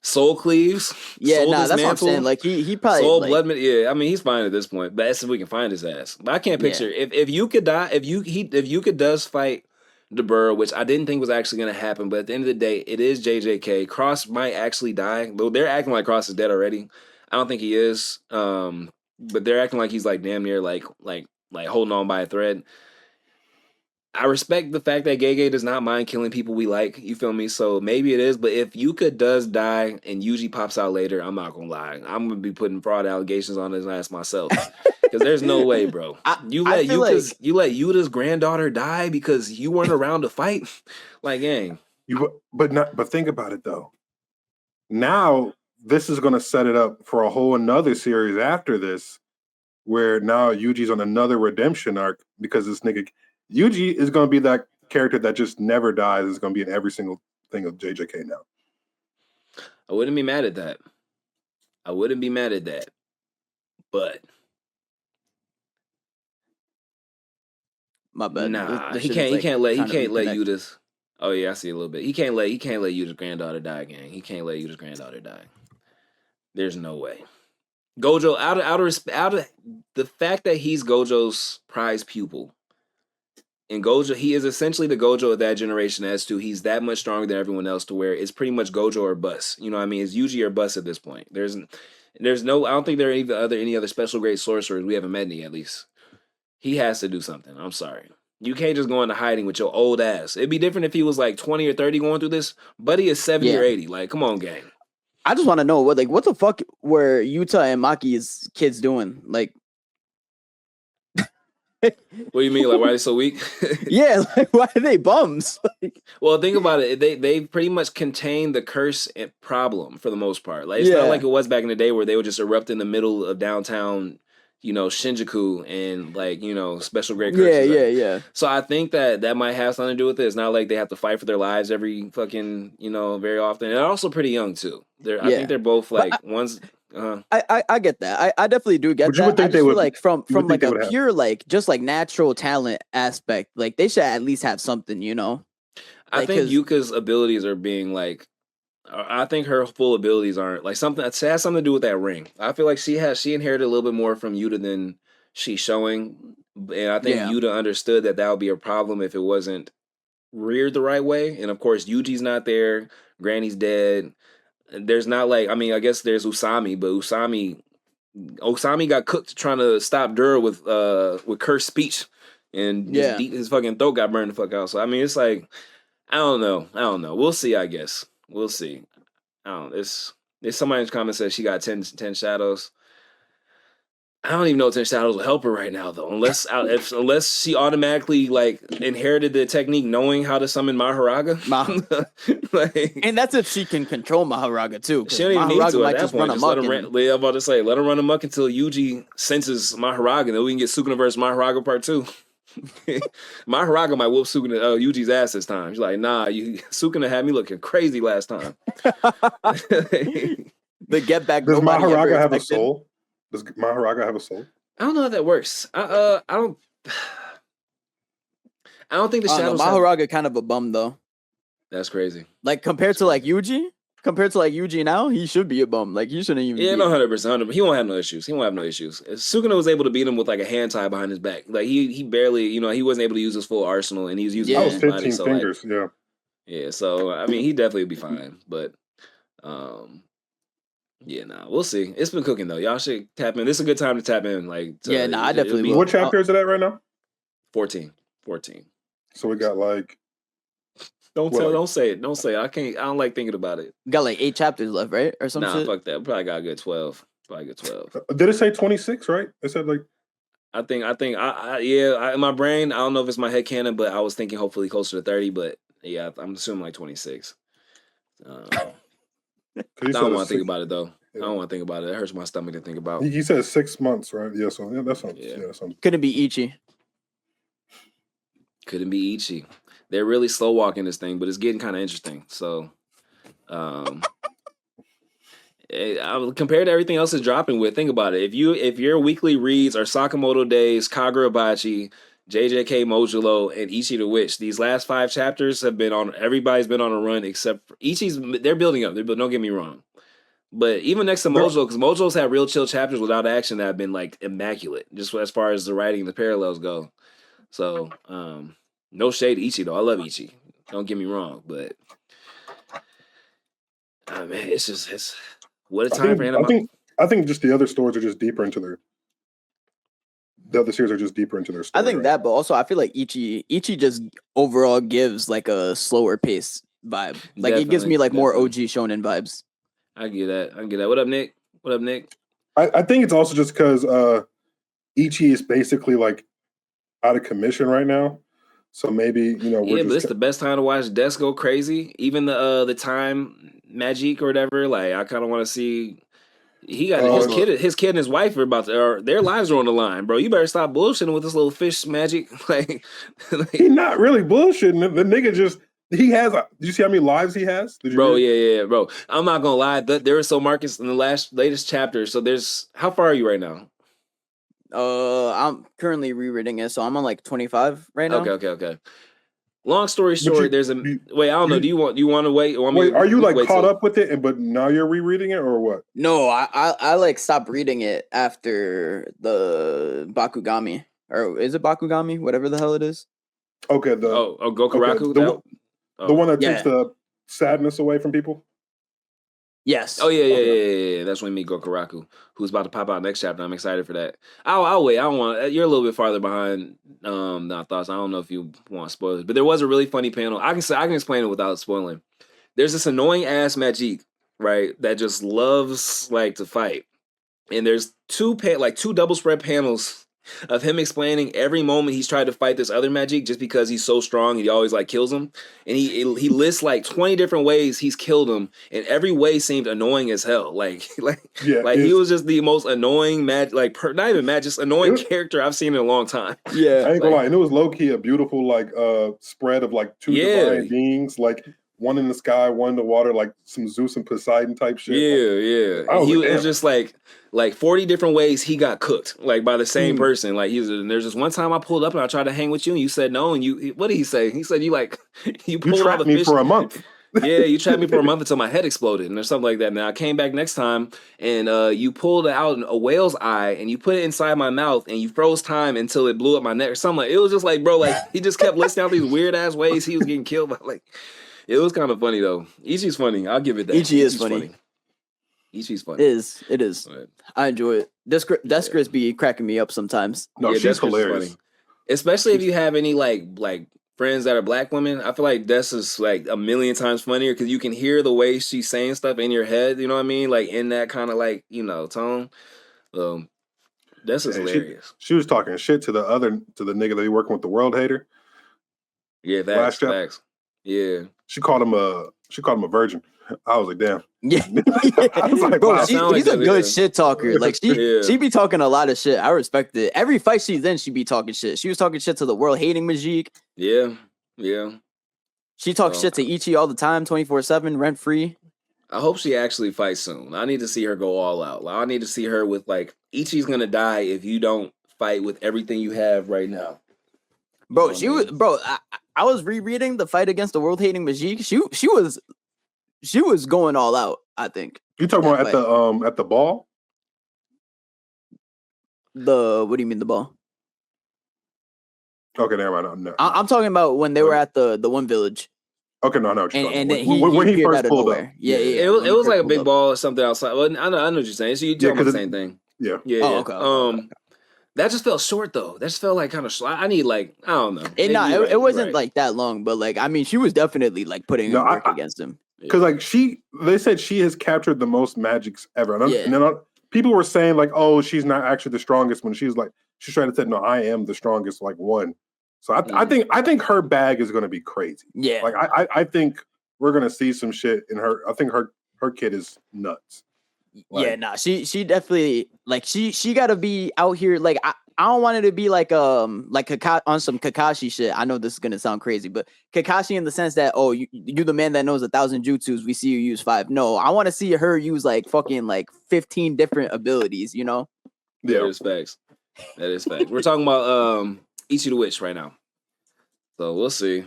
Soul cleaves. Yeah, that's what I'm saying. Like he probably soul blood. Yeah, I mean he's fine at this point. But that's if we can find his ass. But I can't picture if you could die. If you could does fight Dabura, which I didn't think was actually going to happen. But at the end of the day, it is JJK. Cross might actually die. Though they're acting like Cross is dead already. I don't think he is. But they're acting like he's like damn near like holding on by a thread. I respect the fact that Gege does not mind killing people we like. You feel me? So maybe it is. But if Yuka does die and Yuji pops out later, I'm not gonna lie. I'm gonna be putting fraud allegations on his ass myself. Because there's no way, bro. You let Yuta's granddaughter die because you weren't around to fight. Like, gang. But think about it though. Now this is gonna set it up for a whole another series after this, where now Yuji's on another redemption arc because this nigga. Yuji is going to be that character that just never dies. Is going to be in every single thing of JJK now. I wouldn't be mad at that. But my bad. Nah, he can't let Yuda's. Oh yeah, I see a little bit. He can't let Yuda's granddaughter die again. He can't let Yuda's granddaughter die. There's no way. Gojo out of the fact that he's Gojo's prize pupil. And Gojo, he is essentially the Gojo of that generation as to he's that much stronger than everyone else to where it's pretty much Gojo or bust. You know what I mean? It's Yuji or bust at this point. There's no, I don't think there are any other special grade sorcerers. We haven't met any at least. He has to do something. I'm sorry. You can't just go into hiding with your old ass. It'd be different if he was like 20 or 30 going through this. Buddy is 70 or 80. Like, come on, gang. I just want to know what the fuck were Yuta and Maki's kids doing? Like, What do you mean? Like, why are they so weak? Yeah, like why are they bums? Well, think about it. They pretty much contained the curse and problem for the most part. Like, it's not Yeah. like it was back in the day where they would just erupt in the middle of downtown, Shinjuku, and special grade curses. Yeah. So I think that might have something to do with it. It's not like they have to fight for their lives every fucking very often. And they're also pretty young too. I think they're both like one's. I get that. I definitely do get But you that. would think I just they feel would- like from you would like think a they would pure like just like natural talent aspect, like they should at least have something, I Like, think 'cause- Yuka's abilities are being like. I think her full abilities aren't like something. It has something to do with that ring. I feel like she inherited a little bit more from Yuta than she's showing, and I think Yeah. Yuta understood that would be a problem if it wasn't reared the right way. And of course, Yuji's not there. Granny's dead. There's not like I guess there's Usami, but Usami got cooked trying to stop Dura with cursed speech, and his fucking throat got burned the fuck out. So it's like I don't know. We'll see. I guess we'll see. I don't. There's somebody in the comments says she got 10 shadows. I don't even know if 10 shadows will help her right now though, unless she automatically like inherited the technique knowing how to summon Maharaga. and that's if she can control Maharaga too. She don't even need to at that point. Just let him and- I'm about to say, let him run amok until Yuji senses Maharaga, and then we can get Sukuna versus Maharaga part 2. Maharaga might whoop Yuji's ass this time. She's like, nah, Sukuna had me looking crazy last time. The get back. Does nobody ever Maharaga have a expected. soul? Does Maharaga have a soul? I don't know how that works. I don't think the I don't shadows. know, Maharaga kind of a bum though. That's crazy. Like compared to like Yuji now, he should be a bum. Like he shouldn't even. Yeah, be no, 100%. He won't have no issues. Sukuna was able to beat him with like a hand tie behind his back. Like he barely, he wasn't able to use his full arsenal, and he was using That his was body. 15 So fingers. yeah. So he definitely would be fine. But yeah, nah, we'll see. It's been cooking though. Y'all should tap in. This is a good time to tap in. Like, I definitely will. What chapter is it at right now? 14. So we got like. Don't say it. Don't say it. I don't like thinking about it. We got like 8 chapters left, right? Or some shit. Fuck that. We probably got a good 12. Did it say 26, right? It said like. I think in my brain, I don't know if it's my headcanon, but I was thinking hopefully closer to 30, but yeah, I'm assuming like 26. I don't want to think about it though. Yeah. I don't want to think about it. It hurts my stomach to think about. He said 6 months, right? Yeah, so that sounds. Yeah, that sounds. Couldn't be Ichi. Couldn't be Ichi. They're really slow walking this thing, but it's getting kind of interesting. So, compared to everything else it's dropping with, think about it. If your weekly reads are Sakamoto Days, Kagurabachi, JJK Mojulo, and Ichi the Witch, these last 5 chapters have been on. Everybody's been on a run except for Ichi's. They're building up. Don't get me wrong. But even next to Mojo, because Mojo's had real chill chapters without action that have been like immaculate, just as far as the writing and the parallels go. So, no shade to Ichi though. I love Ichi. Don't get me wrong, but man, it's what a time for anime. I think just the other stories are just deeper into their. The other series are just deeper into their story. I think that, but also I feel like Ichi just overall gives like a slower pace vibe. Like it gives me like more OG shonen vibes. I get that. What up, Nick? I think it's also just because Ichi is basically like out of commission right now. So maybe, we're but it's the best time to watch Death go crazy. Even the time magic or whatever. Like I kind of want to see. He got his kid and his wife are their lives are on the line, bro. You better stop bullshitting with this little fish magic. Like he's not really bullshitting. The nigga just he has. Do you see how many lives he has? Bro, yeah, bro. I'm not gonna lie. There is so Marcus in the latest chapter. So there's how far are you right now? I'm currently rereading it, so I'm on like 25 right now. Okay. Long story short, I don't know. Do you want to wait? Are you like caught up with it, but now you're rereading it, or what? No, I like stopped reading it after the Bakugami, or is it Bakugami? Whatever the hell it is. Okay. Gokuraku. Okay, the one that takes the sadness away from people. Yes. Oh yeah. That's when we meet Gokuraku, who's about to pop out next chapter. I'm excited for that. I'll wait. I don't want. You're a little bit farther behind. Not thoughts. I don't know if you want spoilers, but there was a really funny panel. I can explain it without spoiling. There's this annoying ass Magic, right, that just loves like to fight, and there's two double spread panels of him explaining every moment he's tried to fight this other magic just because he's so strong and he always like kills him. And he lists like 20 different ways he's killed him, and every way seemed annoying as hell. Like he was just the most annoying not even mad, just annoying character I've seen in a long time. Yeah, I ain't gonna lie, and it was low key a beautiful like spread of like two divine beings, like one in the sky, one in the water, like some Zeus and Poseidon type shit. Yeah. It was just like 40 different ways he got cooked, like by the same person. Like and there's just one time I pulled up and I tried to hang with you and you said no, and what did he say? He said you trapped me for a month. Yeah, you trapped me for a month until my head exploded and or something like that. Now I came back next time and you pulled out a whale's eye and you put it inside my mouth and you froze time until it blew up my neck or something. Like, it was just like, bro, like he just kept listing out these weird ass ways he was getting killed by. Like, it was kind of funny though. Ichi's funny. I'll give it that. Ichi is funny. Ichi's funny. It is. Right. I enjoy it. Deskris be cracking me up sometimes. No, she's hilarious. Funny. Especially if you have any like friends that are black women. I feel like Des is like a million times funnier because you can hear the way she's saying stuff in your head. You know what I mean? Like in that kind of like, tone. Des is hilarious. She was talking shit to the nigga that he working with, the world hater. Yeah, facts. Yeah. She called him a virgin. I was like, damn. Yeah. I was like, bro, wow. he's a good shit talker. Like she be talking a lot of shit. I respect it. Every fight she's in, she be talking shit. She was talking shit to the world hating Majik. Yeah. She talks shit to Ichi all the time, 24/7, rent free. I hope she actually fights soon. I need to see her go all out. Like, I need to see her with like, Ichi's gonna die if you don't fight with everything you have right now. Bro, I was rereading the fight against the world hating Majik. She was going all out, I think. You talking about at the ball? What do you mean the ball? Okay, never mind. No. I'm talking about when they were at the one village. Okay, no, and then when he first pulled up. Yeah. It was like a big ball or something outside. Well, I know what you're saying. So you talking about the same thing. Yeah. Oh, okay. That just felt short though. That just felt like kind of. I need like I don't know. It wasn't like that long, but like I mean, she was definitely like putting work against him. Because like they said she has captured the most magics ever, and then people were saying like, oh, she's not actually the strongest when she's trying to say no, I am the strongest like one. So I think her bag is going to be crazy. Yeah, like I think we're going to see some shit in her. I think her kid is nuts. Like, she definitely like she got to be out here like I don't want it to be like on some Kakashi shit. I know this is gonna sound crazy, but Kakashi in the sense that you the man that knows 1,000 jutsus. We see you use 5. No, I want to see her use like fucking like 15 different abilities. You know? Yeah, that is facts. We're talking about Ichi the Witch right now, so we'll see.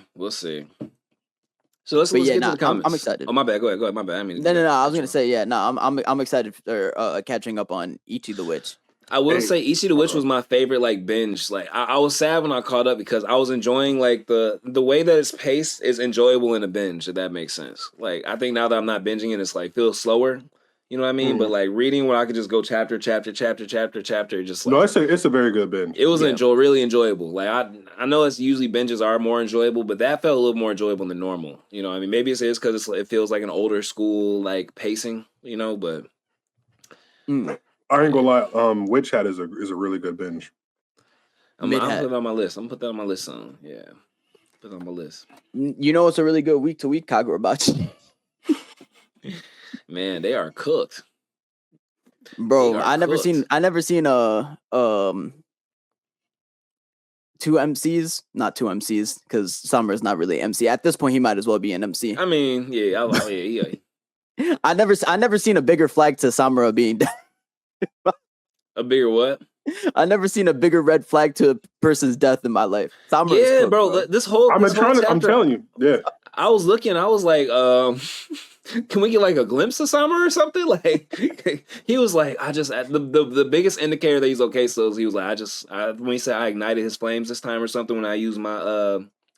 So let's get to the comments. I'm excited. Oh my bad. Go ahead. My bad. I mean, no. I was gonna say I'm excited for catching up on Ichi the Witch. I will say Ichi the Witch was my favorite like binge. Like I was sad when I caught up because I was enjoying like the way that it's paced is enjoyable in a binge, if that makes sense. Like I think now that I'm not binging it, it's like feels slower. You know what I mean? But like reading when I could just go chapter, just like no, it's a very good binge. It was really enjoyable. Like I know it's usually binges are more enjoyable, but that felt a little more enjoyable than normal. You know what I mean? Maybe it is because it feels like an older school like pacing, but I ain't gonna lie. Witch Hat is a really good binge. I'm gonna put it on my list. I'm gonna put that on my list. Yeah, put it on my list. You know, it's a really good week to week Kagurabachi. Man, they are cooked, bro. I never seen two MCs, not two MCs, because Summer's not really MC at this point. He might as well be an MC. I mean, yeah. I never seen a bigger flag to Samura being down. A bigger what? I never seen a bigger red flag to a person's death in my life. Samura's cooked, bro. This whole I'm telling you, yeah. I was looking. I was like, can we get like a glimpse of Summer or something? Like, he was like, the biggest indicator that he's okay. So he was like, when he said I ignited his flames this time or something when I used my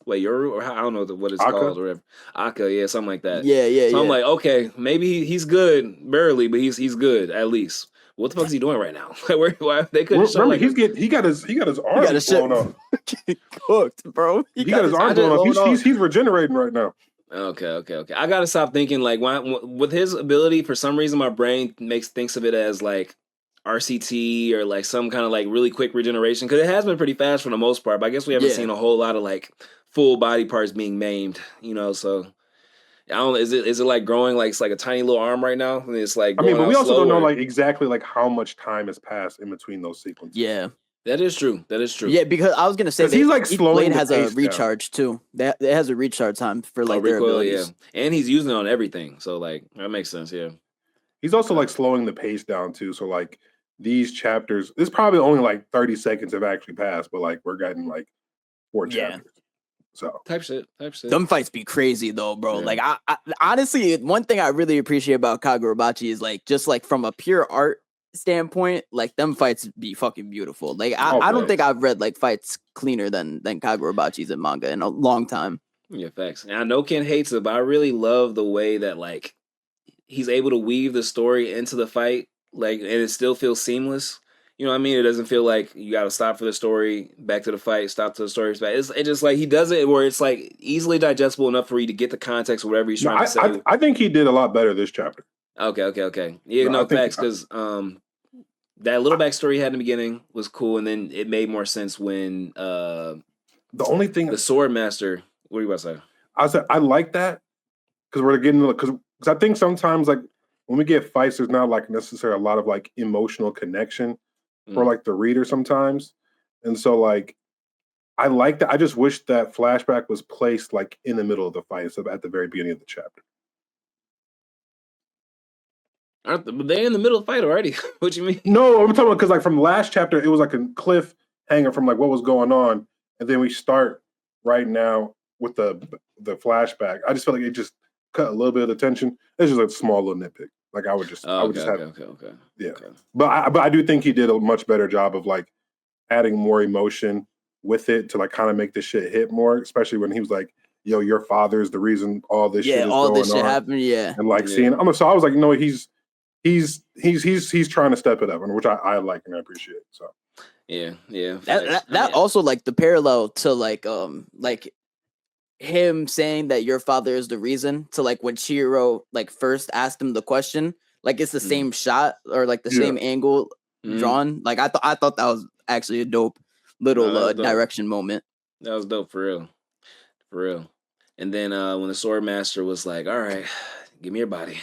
Yoru or I don't know what it's called or whatever. Aka, yeah, something like that. Yeah. So I'm like, okay, maybe he's good, barely, but he's good at least. What the fuck is he doing right now? Why they couldn't show like he got his arms blown off. Cooked, bro. He got his arms blown off. He's regenerating right now. Okay. I gotta stop thinking like with his ability. For some reason, my brain thinks of it as like RCT or like some kind of like really quick regeneration, because it has been pretty fast for the most part, but I guess we haven't seen a whole lot of like full body parts being maimed, so I don't know, is it like growing like it's like a tiny little arm right now and it's like but we also don't know or... like exactly like how much time has passed in between those sequences. Yeah. That is true. Yeah, because I was gonna say he's like each slowing blade has a down. recharge too. It has a recharge time for like their recoil, abilities. Yeah, and he's using it on everything, so like that makes sense. Yeah, he's also like slowing the pace down too. So like these chapters, it's probably only like 30 seconds have actually passed, but like we're getting like 4 chapters. So type shit. Them fights be crazy though, bro. Yeah. Like I honestly, one thing I really appreciate about Kagurabachi is like just like from a pure art standpoint, like them fights be fucking beautiful. Like I don't think I've read like fights cleaner than Kagurabachi's in manga in a long time. Yeah, facts. And I know Ken hates it, but I really love the way that like he's able to weave the story into the fight, like, and it still feels seamless. You know what I mean? It doesn't feel like you got to stop for the story, back to the fight, stop to the story. It's just like he does it where it's like easily digestible enough for you to get the context of whatever he's trying to say. I think he did a lot better this chapter. Okay. Yeah, facts, because that little backstory he had in the beginning was cool, and then it made more sense when the only thing the sword master. What are you about to say? I said I like that because we're getting because I think sometimes like when we get fights, there's not like necessarily a lot of like emotional connection for like the reader sometimes, and so like I like that. I just wish that flashback was placed like in the middle of the fight instead of at the very beginning of the chapter. But they're in the middle of the fight already. What you mean? No, I'm talking about because like from the last chapter, it was like a cliffhanger from like what was going on, and then we start right now with the flashback. I just feel like it just cut a little bit of the tension. It's just a small little nitpick. Like I would just okay. Yeah. Okay. But I do think he did a much better job of like adding more emotion with it to like kind of make the shit hit more, especially when he was like, yo, your father's the reason all this shit is all going this shit on. happened, and like seeing so I was like, no, he's trying to step it up, and which I like and I appreciate. So yeah. That also like the parallel to like him saying that your father is the reason to like when Chihiro like first asked him the question, like it's the same shot or like the same angle drawn. Like I thought that was actually a dope little direction moment. That was dope for real. And then when the sword master was like, all right, give me your body,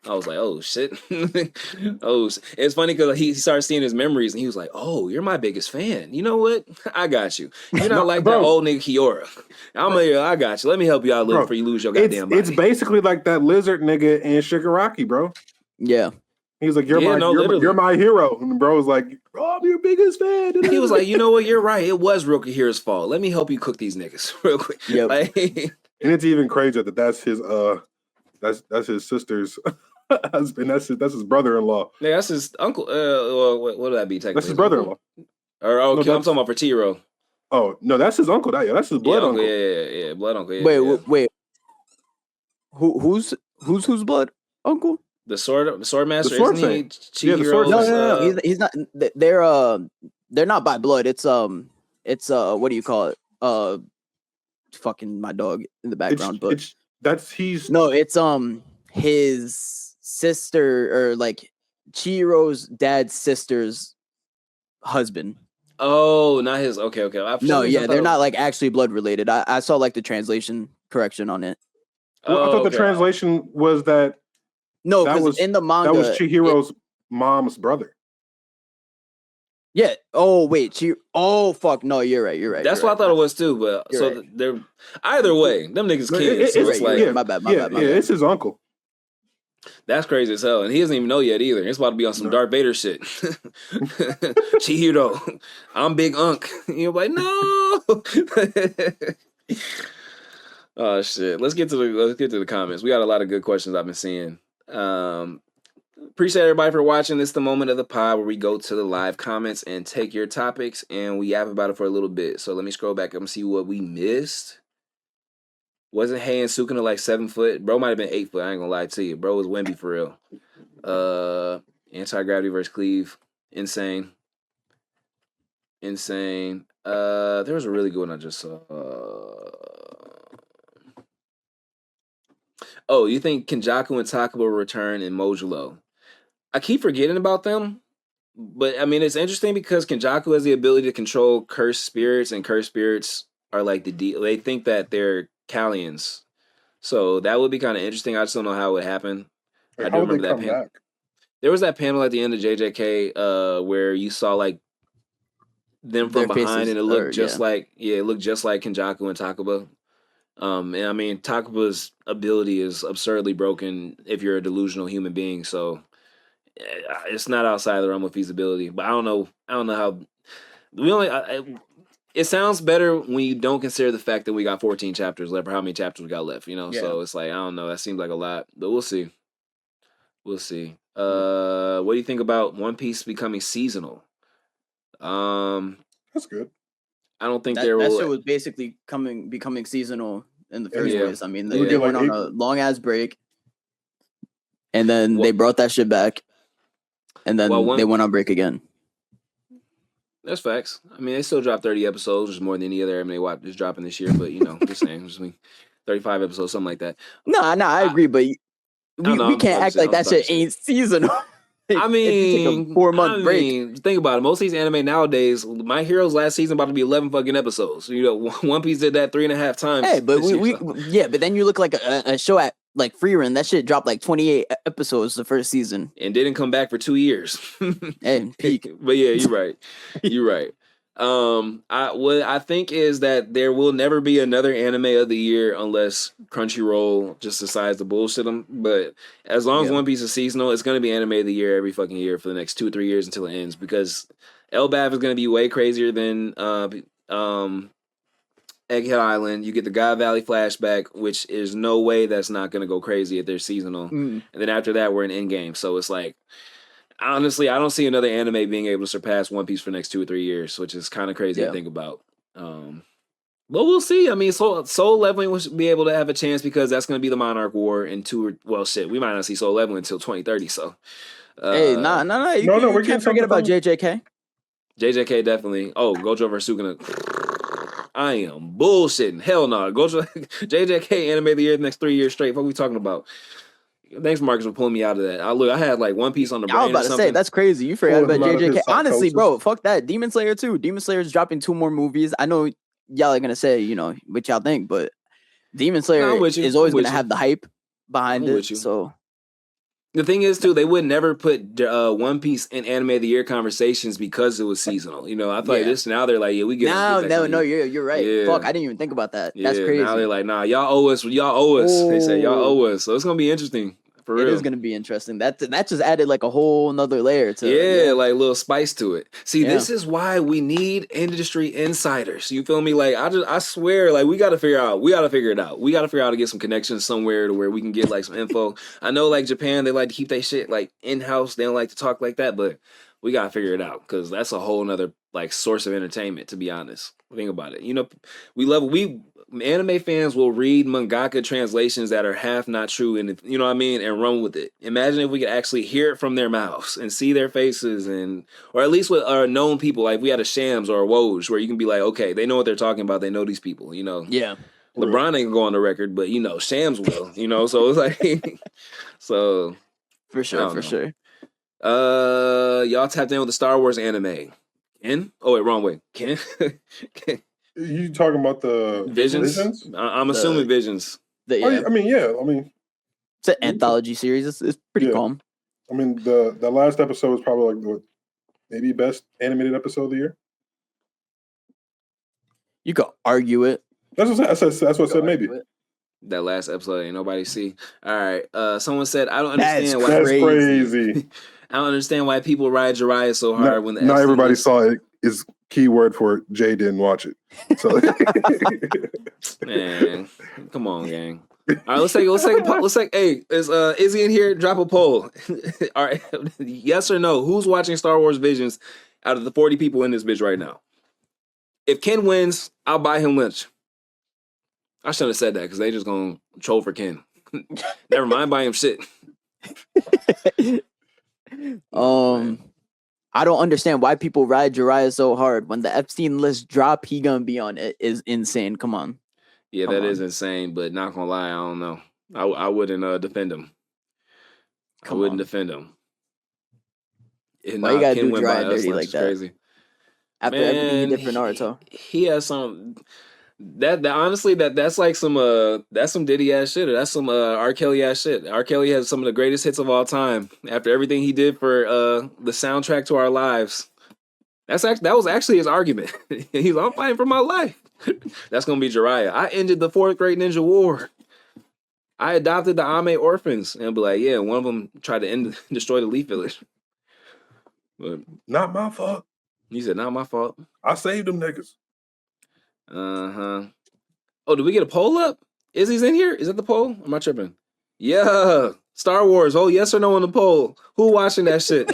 I was like, oh shit. It's funny because he started seeing his memories and he was like, oh, you're my biggest fan. You know what? I got you. You're not like that old nigga Kiora. I got you. Let me help you out a little before you lose your goddamn body. It's basically like that lizard nigga in Shigaraki, bro. Yeah. He was like, you're my hero. And the bro was like, oh, I'm your biggest fan. He was like, you know what? You're right. It was Rokuhiro's fault. Let me help you cook these niggas real quick. Yep. And it's even crazier that that's his sister's husband. That's his brother-in-law. Yeah, that's his uncle. What would that be technically? That's his brother-in-law. I'm talking about for Chihiro. Oh no, that's his uncle. That's his blood uncle. Yeah, blood uncle. Yeah, wait. Who's blood uncle? The sword master. The sword isn't he Chihiro? No. He's not. They're not by blood. It's what do you call it? Fucking my dog in the background. It's his sister or like Chihiro's dad's sister's husband. Oh, not his. Okay. They're not like actually blood related. I saw like the translation correction on it. Well, I thought the translation was that. No, because in the manga, that was Chihiro's mom's brother. Yeah. Oh wait. Oh fuck. No, you're right. That's what I thought it was too. But they're either way, them niggas kids. It's like my bad. It's his uncle. That's crazy as hell, and he doesn't even know yet either. It's about to be on some Darth Vader shit. Chihiro, I'm Big Unk. You're like, no. Oh shit. Let's get to the comments. We got a lot of good questions I've been seeing. Appreciate everybody for watching. This is the moment of the pod where we go to the live comments and take your topics, and we yap about it for a little bit. So let me scroll back up and see what we missed. Wasn't Hay and Sukuna like 7 foot? Bro might have been 8 foot. I ain't gonna lie to you. Bro was Wemby for real. Anti-gravity versus Cleave. Insane. There was a really good one I just saw. Oh, you think Kenjaku and Taka will return in Mojulo? I keep forgetting about them, But I mean, it's interesting because Kenjaku has the ability to control cursed spirits, and cursed spirits are like they think that they're Kallians. So that would be kind of interesting. I just don't know how it would happen. Like, I how do would they remember that come panel. back? There was that panel at the end of JJK where you saw like them from Their behind, faces, and it looked just like it looked just like Kenjaku and Takaba. And I mean, Takaba's ability is absurdly broken if you're a delusional human being. So it's not outside the realm of feasibility. But I don't know. I don't know how. We only. It sounds better when you don't consider the fact that we got 14 chapters left, or how many chapters we got left. You know, so it's like I don't know. That seems like a lot, but we'll see. We'll see. What do you think about One Piece becoming seasonal? That's good. I don't think that shit was basically becoming seasonal in the first place. I mean, they went on a long ass break, and then they brought that shit back, and then they went on break again. That's facts. I mean, they still dropped 30 episodes, which is more than any other anime watch is dropping this year. But you know, just saying, just 35 episodes, something like that. No, I agree, but we can't act like that shit ain't seasonal. I mean, 4-month break. Think about it. Most of these anime nowadays, My Hero's last season about to be 11 fucking episodes. You know, One Piece did that 3.5 times. Hey, but but then you look like a show at like Free Run. That shit dropped like 28 episodes the first season and didn't come back for 2 years. And peak. But yeah, you're right. You're right. What I think is that there will never be another anime of the year unless Crunchyroll just decides to bullshit them. But as long as One Piece is seasonal, it's going to be anime of the year every fucking year for the next 2 or 3 years until it ends. Because Elbaf is going to be way crazier than Egghead Island. You get the God Valley flashback, which is no way that's not going to go crazy if they're seasonal. And then after that, we're in Endgame. So it's like, honestly, I don't see another anime being able to surpass One Piece for the next 2 or 3 years, which is kind of crazy to think about. But we'll see. I mean, Soul Leveling will be able to have a chance because that's going to be the Monarch War in we might not see Soul Leveling until 2030. So, hey, no, you can't forget about JJK. JJK definitely. Oh, Gojo vs Sukuna. I am bullshitting. Hell no. Gojo JJK anime of the year the next 3 years straight. What are we talking about? Thanks, Marcus, for pulling me out of that. I had like One Piece on the brain. I was about to say, that's crazy. You forgot about JJK. Honestly, bro, fuck that. Demon Slayer too. Demon Slayer is dropping 2 more movies. I know y'all are gonna say, you know, what y'all think, but Demon Slayer is always gonna have the hype behind it. So the thing is, too, they would never put One Piece in anime of the year conversations because it was seasonal. You know, I feel like this now they're like, yeah, we get no, you're right. Yeah. Fuck, I didn't even think about that. That's crazy. Now they're like, nah, y'all owe us. They say y'all owe us. So it's gonna be interesting. For real. It is gonna be interesting. That just added like a whole nother layer to like a little spice to it. See, this is why we need industry insiders. You feel me? Like I swear, like we gotta figure it out. We gotta figure out how to get some connections somewhere to where we can get like some info. I know like Japan, they like to keep their shit like in-house. They don't like to talk like that, but we gotta figure it out because that's a whole nother like source of entertainment, to be honest. Think about it. You know, anime fans will read mangaka translations that are half not true, and you know what I mean, and run with it. Imagine if we could actually hear it from their mouths and see their faces, or at least with our known people, like we had a Shams or a Woj, where you can be like, okay, they know what they're talking about. They know these people, you know. Yeah. LeBron ain't gonna go on the record, but you know, Shams will, you know. So it's like, so for sure. Y'all tapped in with the Star Wars anime. Ken? Oh wait, wrong way. Ken. You talking about the Visions? I'm assuming Visions. I mean, it's an anthology series. It's pretty calm. I mean, the last episode was probably like maybe best animated episode of the year. You could argue it. That's what I said. Maybe that last episode ain't nobody see. All right. Someone said I don't understand why. That's crazy. I don't understand why people ride Jiraiya so hard when not everybody saw it. Is keyword for it. Jay didn't watch it. So man, come on, gang. All right, let's take a poll. Hey, is Izzy in here? Drop a poll. All right, yes or no? Who's watching Star Wars Visions out of the 40 people in this bitch right now? If Ken wins, I'll buy him lunch. I shouldn't have said that because they just gonna troll for Ken. Never mind, buy him shit. I don't understand why people ride Jiraiya so hard. When the Epstein list drop, he gonna be on it. Is insane. Come on. Yeah, that is insane. But not gonna lie, I don't know. I wouldn't defend him. I wouldn't defend him. And Why you gotta Ken do went dry by and us dirty lunch like is that? crazy. After everything he Man, did for Naruto. he has some that honestly that's like some that's some Diddy ass shit, or that's some R. Kelly ass shit. R. Kelly has some of the greatest hits of all time. After everything he did for the soundtrack to our lives, that was actually his argument. He's I'm fighting for my life. That's gonna be Jiraiya. I ended the 4th Great Ninja War. I adopted the Ame orphans, and be like, yeah, one of them tried to destroy the Leaf Village. But Not my fault. he said, not my fault. I saved them niggas. Uh-huh. Oh, did we get a poll up? Izzy's in here? Is that the poll? Am I tripping? Yeah. Star Wars. Oh, yes or no on the poll. Who watching that shit?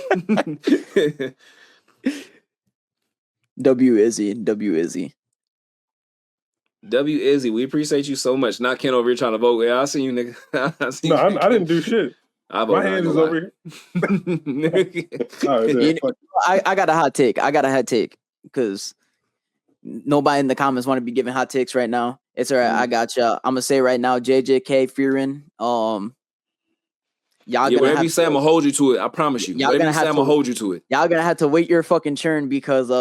W Izzy. W Izzy, we appreciate you so much. Not Ken over here trying to vote. Yeah, I see you, nigga. I see No, you, I didn't do shit. My hand is over here. All right, I got a hot take. Because nobody in the comments want to be giving hot takes right now. It's all right. I got you. I'm gonna say right now, JJK, Fearin. Y'all gonna whatever have you say, I'm gonna hold you to it. I promise you. Whatever you say, I'm gonna hold you to it. Y'all gonna have to wait your fucking turn because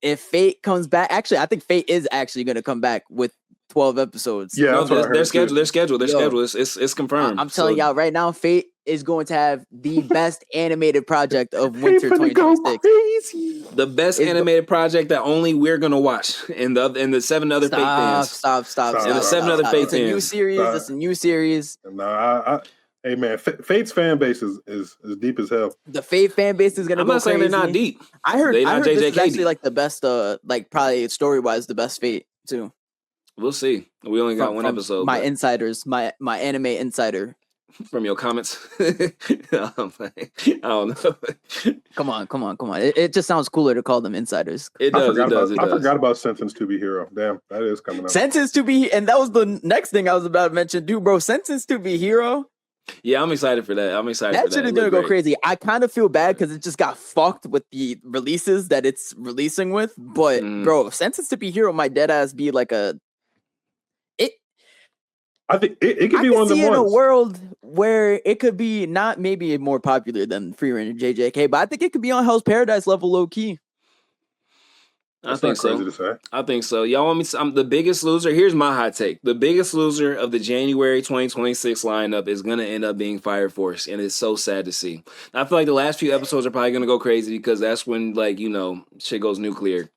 if Fate comes back, actually, I think Fate is actually gonna come back with 12 episodes. Yeah, no, they're scheduled. They're scheduled. It's confirmed. I'm telling y'all right now, Fate is going to have the best animated project of winter 2026. The best animated project that only we're gonna watch, and the 7 other Fate fans. Stop. And the 7 other Fate fans. It's a new series. It's a new series. No, hey man, Fate's fan base is deep as hell. The Fate fan base is gonna. I'm not saying they're not deep. I heard JJK this is actually deep. like the best. Like probably story wise, the best Fate too. We'll see. We only got one episode. My insiders, my anime insider. From your comments. I don't know. Come on. It just sounds cooler to call them insiders. It does. I forgot about Sentence to Be Hero. Damn, that is coming up. Sentence to Be, and that was the next thing I was about to mention. Dude, bro, Sentence to Be Hero. Yeah, I'm excited for that. That shit is gonna go crazy. I kind of feel bad because it just got fucked with the releases that it's releasing with. But bro, Sentence to Be Hero might dead ass be like a. I think it could be one of the ones. In a world where it could be not maybe more popular than Free Reign and JJK, but I think it could be on Hell's Paradise level low key. I think so. Y'all want me to, I'm the biggest loser. Here's my hot take. The biggest loser of the January 2026 lineup is going to end up being Fire Force, and it's so sad to see. I feel like the last few episodes are probably going to go crazy because that's when, like, you know, shit goes nuclear.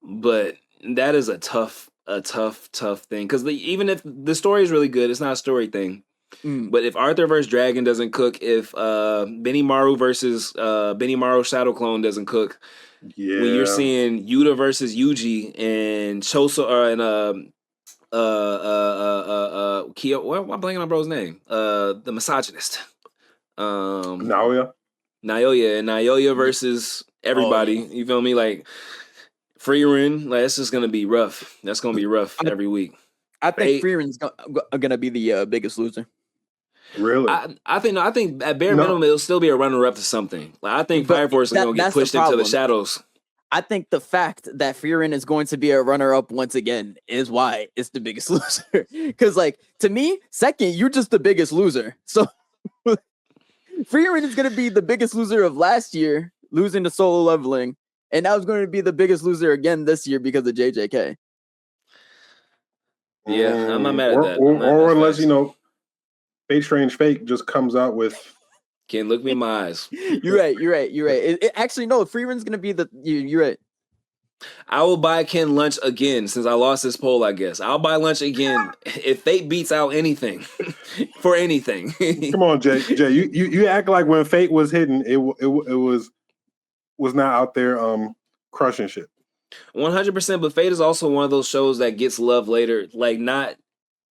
But that is a tough thing because even if the story is really good, it's not a story thing. But if Arthur versus Dragon doesn't cook, if Benimaru versus Benimaru Shadow Clone doesn't cook, when you're seeing Yuta versus Yuji and Choso and Kyo, what am I blanking on bro's name? The misogynist, Naoya and Naoya versus everybody. You feel me? Like. Freerin, like that's just gonna be rough. That's gonna be rough every week. I think Freeren's gonna be the biggest loser. Really? I think at bare minimum it'll still be a runner-up to something. Like I think Fire Force is gonna get pushed into the shadows. I think the fact that Freerin is going to be a runner-up once again is why it's the biggest loser. Because, like, to me, second, you're just the biggest loser. So Freerin is gonna be the biggest loser of last year, losing to solo leveling. And now it's going to be the biggest loser again this year because of JJK. Yeah, I'm not mad at that. Or unless, you know, Fate Strange Fake just comes out with... Can't look me in my eyes. You're right. Actually, no, Freeman's going to be the... You're right. I will buy Ken lunch again since I lost this poll, I guess. I'll buy lunch again if Fate beats out anything. For anything. Come on, Jay. You act like when Fate was hidden, it was not out there crushing shit. 100%, but Fate is also one of those shows that gets love later, like not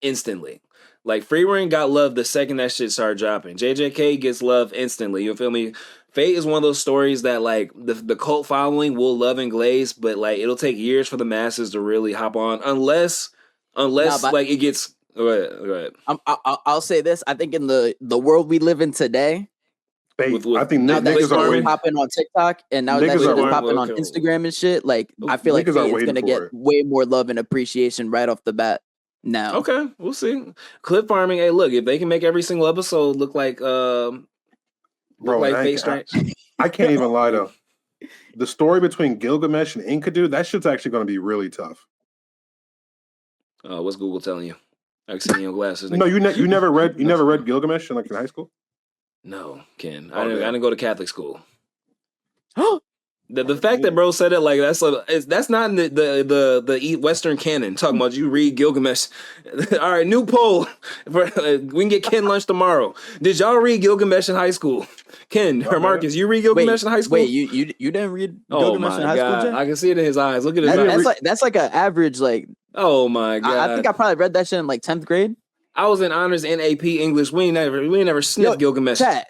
instantly. Like Free Reign got love the second that shit started dropping. JJK gets love instantly. You feel me? Fate is one of those stories that like the cult following will love and glaze, but like it'll take years for the masses to really hop on, unless like it gets. Go ahead. I'll say this. I think in the world we live in today. I think now that niggas are popping on TikTok and now that shit is popping on Instagram and shit, like I feel like it's gonna get way more love and appreciation right off the bat now. Okay, we'll see. Clip farming, hey, look, if they can make every single episode look like Fate Strange. I can't even lie though. The story between Gilgamesh and Enkidu, that shit's actually going to be really tough. What's Google telling you? I see your glasses. No, you never read Gilgamesh in high school? No, Ken. I didn't go to Catholic school. Oh, The fact that bro said it like that's not in the Western canon. Talking about you read Gilgamesh. All right, new poll. We can get Ken lunch tomorrow. Did y'all read Gilgamesh in high school? Ken or Marcus, you read Gilgamesh in high school? Wait, you didn't read Gilgamesh in high school, Jay? I can see it in his eyes. Look at his eyes. That's like an average like. Oh my god! I think I probably read that shit in like 10th grade. I was in honors and AP English. We ain't never sniffed Gilgamesh. Chat.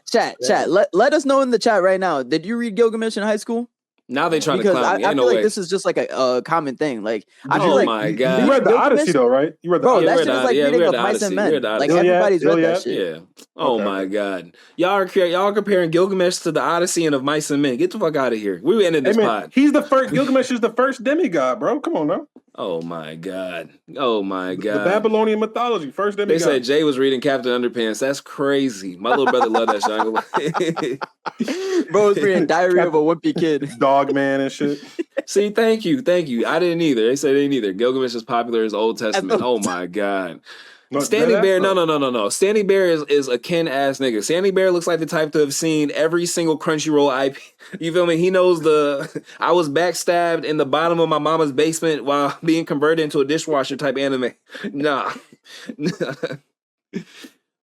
Let us know in the chat right now. Did you read Gilgamesh in high school? Now they trying to clown me. I feel like this is just like a common thing. Like, I feel like my god, you read the Odyssey though, right? You read the Bro, that shit is like reading of Mice and Men. Like everybody's read that shit. Yeah. Oh my god, y'all comparing Gilgamesh to the Odyssey and of Mice and Men. Get the fuck out of here. We ended this pod. He's the first. Gilgamesh is the first demigod, bro. Come on now. Oh my god. The Babylonian mythology, first demigod. They said Jay was reading Captain Underpants. That's crazy. My little brother loved that shit. Bro was reading Diary of a Wimpy Kid. Dog Man and shit. See, thank you. I didn't either. They said they didn't either. Gilgamesh is popular as Old Testament. Oh my god. Standing Bear, no. Standing Bear is a Ken ass nigga. Standing Bear looks like the type to have seen every single Crunchyroll IP. You feel me? He knows I was backstabbed in the bottom of my mama's basement while being converted into a dishwasher type anime. Nah.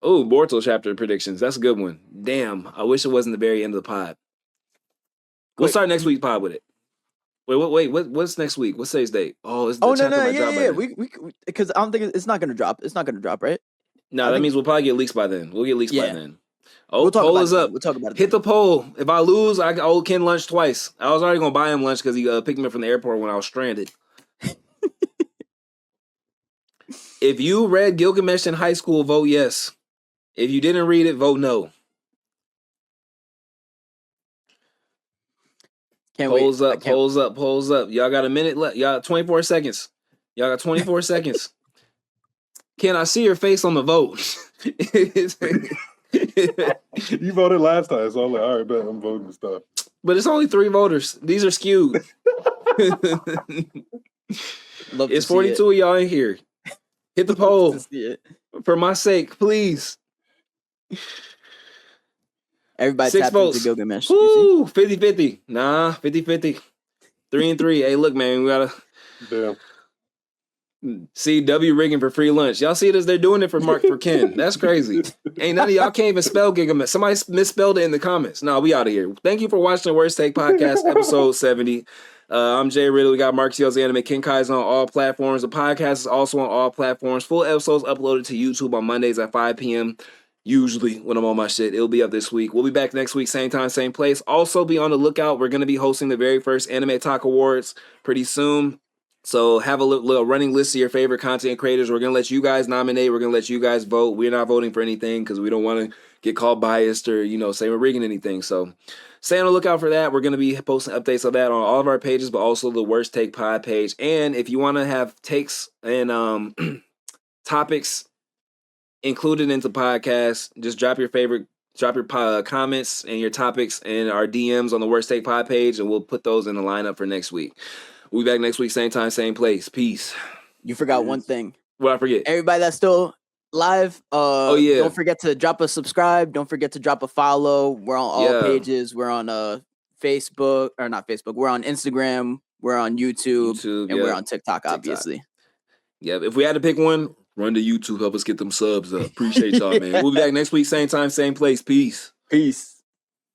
Oh, Boruto chapter predictions. That's a good one. Damn. I wish it wasn't the very end of the pod. We'll start next week's pod with it. Wait. What's next week? What's today's date? Oh, it's the chapter might drop by then. We because I don't think it's not gonna drop. It's not gonna drop, right? No, that means we'll probably get leaks by then. We'll get leaks by then. Oh, we'll poll is up. We'll talk about it. Hit the poll. If I lose, I owe Ken lunch twice. I was already gonna buy him lunch because he picked me up from the airport when I was stranded. If you read Gilgamesh in high school, vote yes. If you didn't read it, vote no. Polls up. Y'all got a minute left. Y'all 24 seconds. Y'all got 24 seconds. Ken, I see your face on the vote. You voted last time, so I'm like, all right, bet I'm voting stuff. But it's only 3 voters. These are skewed. It's 42 of y'all in here. Hit the poll. For my sake, please. Everybody 6 tapped votes. into Gilgamesh. Woo, 50-50. Nah, 50-50. 3-3. Hey, look, man, we gotta. Damn. CW rigging for free lunch. Y'all see this? They're doing it for Ken. That's crazy. Ain't none of y'all can't even spell Gilgamesh. Somebody misspelled it in the comments. No, we out of here. Thank you for watching the Worst Take Podcast, episode 70. I'm Jay Riddle. We got Mark Seals Anime. Ken Kai's on all platforms. The podcast is also on all platforms. Full episodes uploaded to YouTube on Mondays at 5 p.m. Usually when I'm on my shit. It'll be up this week. We'll be back next week, same time, same place. Also be on the lookout. We're going to be hosting the very first Anime Talk Awards pretty soon. So have a little running list of your favorite content creators. We're going to let you guys nominate. We're going to let you guys vote. We're not voting for anything because we don't want to get called biased or, say we're rigging anything. So stay on the lookout for that. We're going to be posting updates of that on all of our pages, but also the Worst Take Pod page. And if you want to have takes and topics included into podcasts, just drop your comments and your topics in our DMs on the Worst Take Pod page, and we'll put those in the lineup for next week. We'll be back next week, same time, same place. Peace. You forgot one thing. What I forget? Everybody that's still live, don't forget to drop a subscribe. Don't forget to drop a follow. We're on all pages. We're on Facebook, or not Facebook. We're on Instagram. We're on YouTube and we're on TikTok, obviously. Yeah, if we had to pick one, run to YouTube. Help us get them subs up. Appreciate y'all, man. We'll be back next week, same time, same place. Peace. Peace.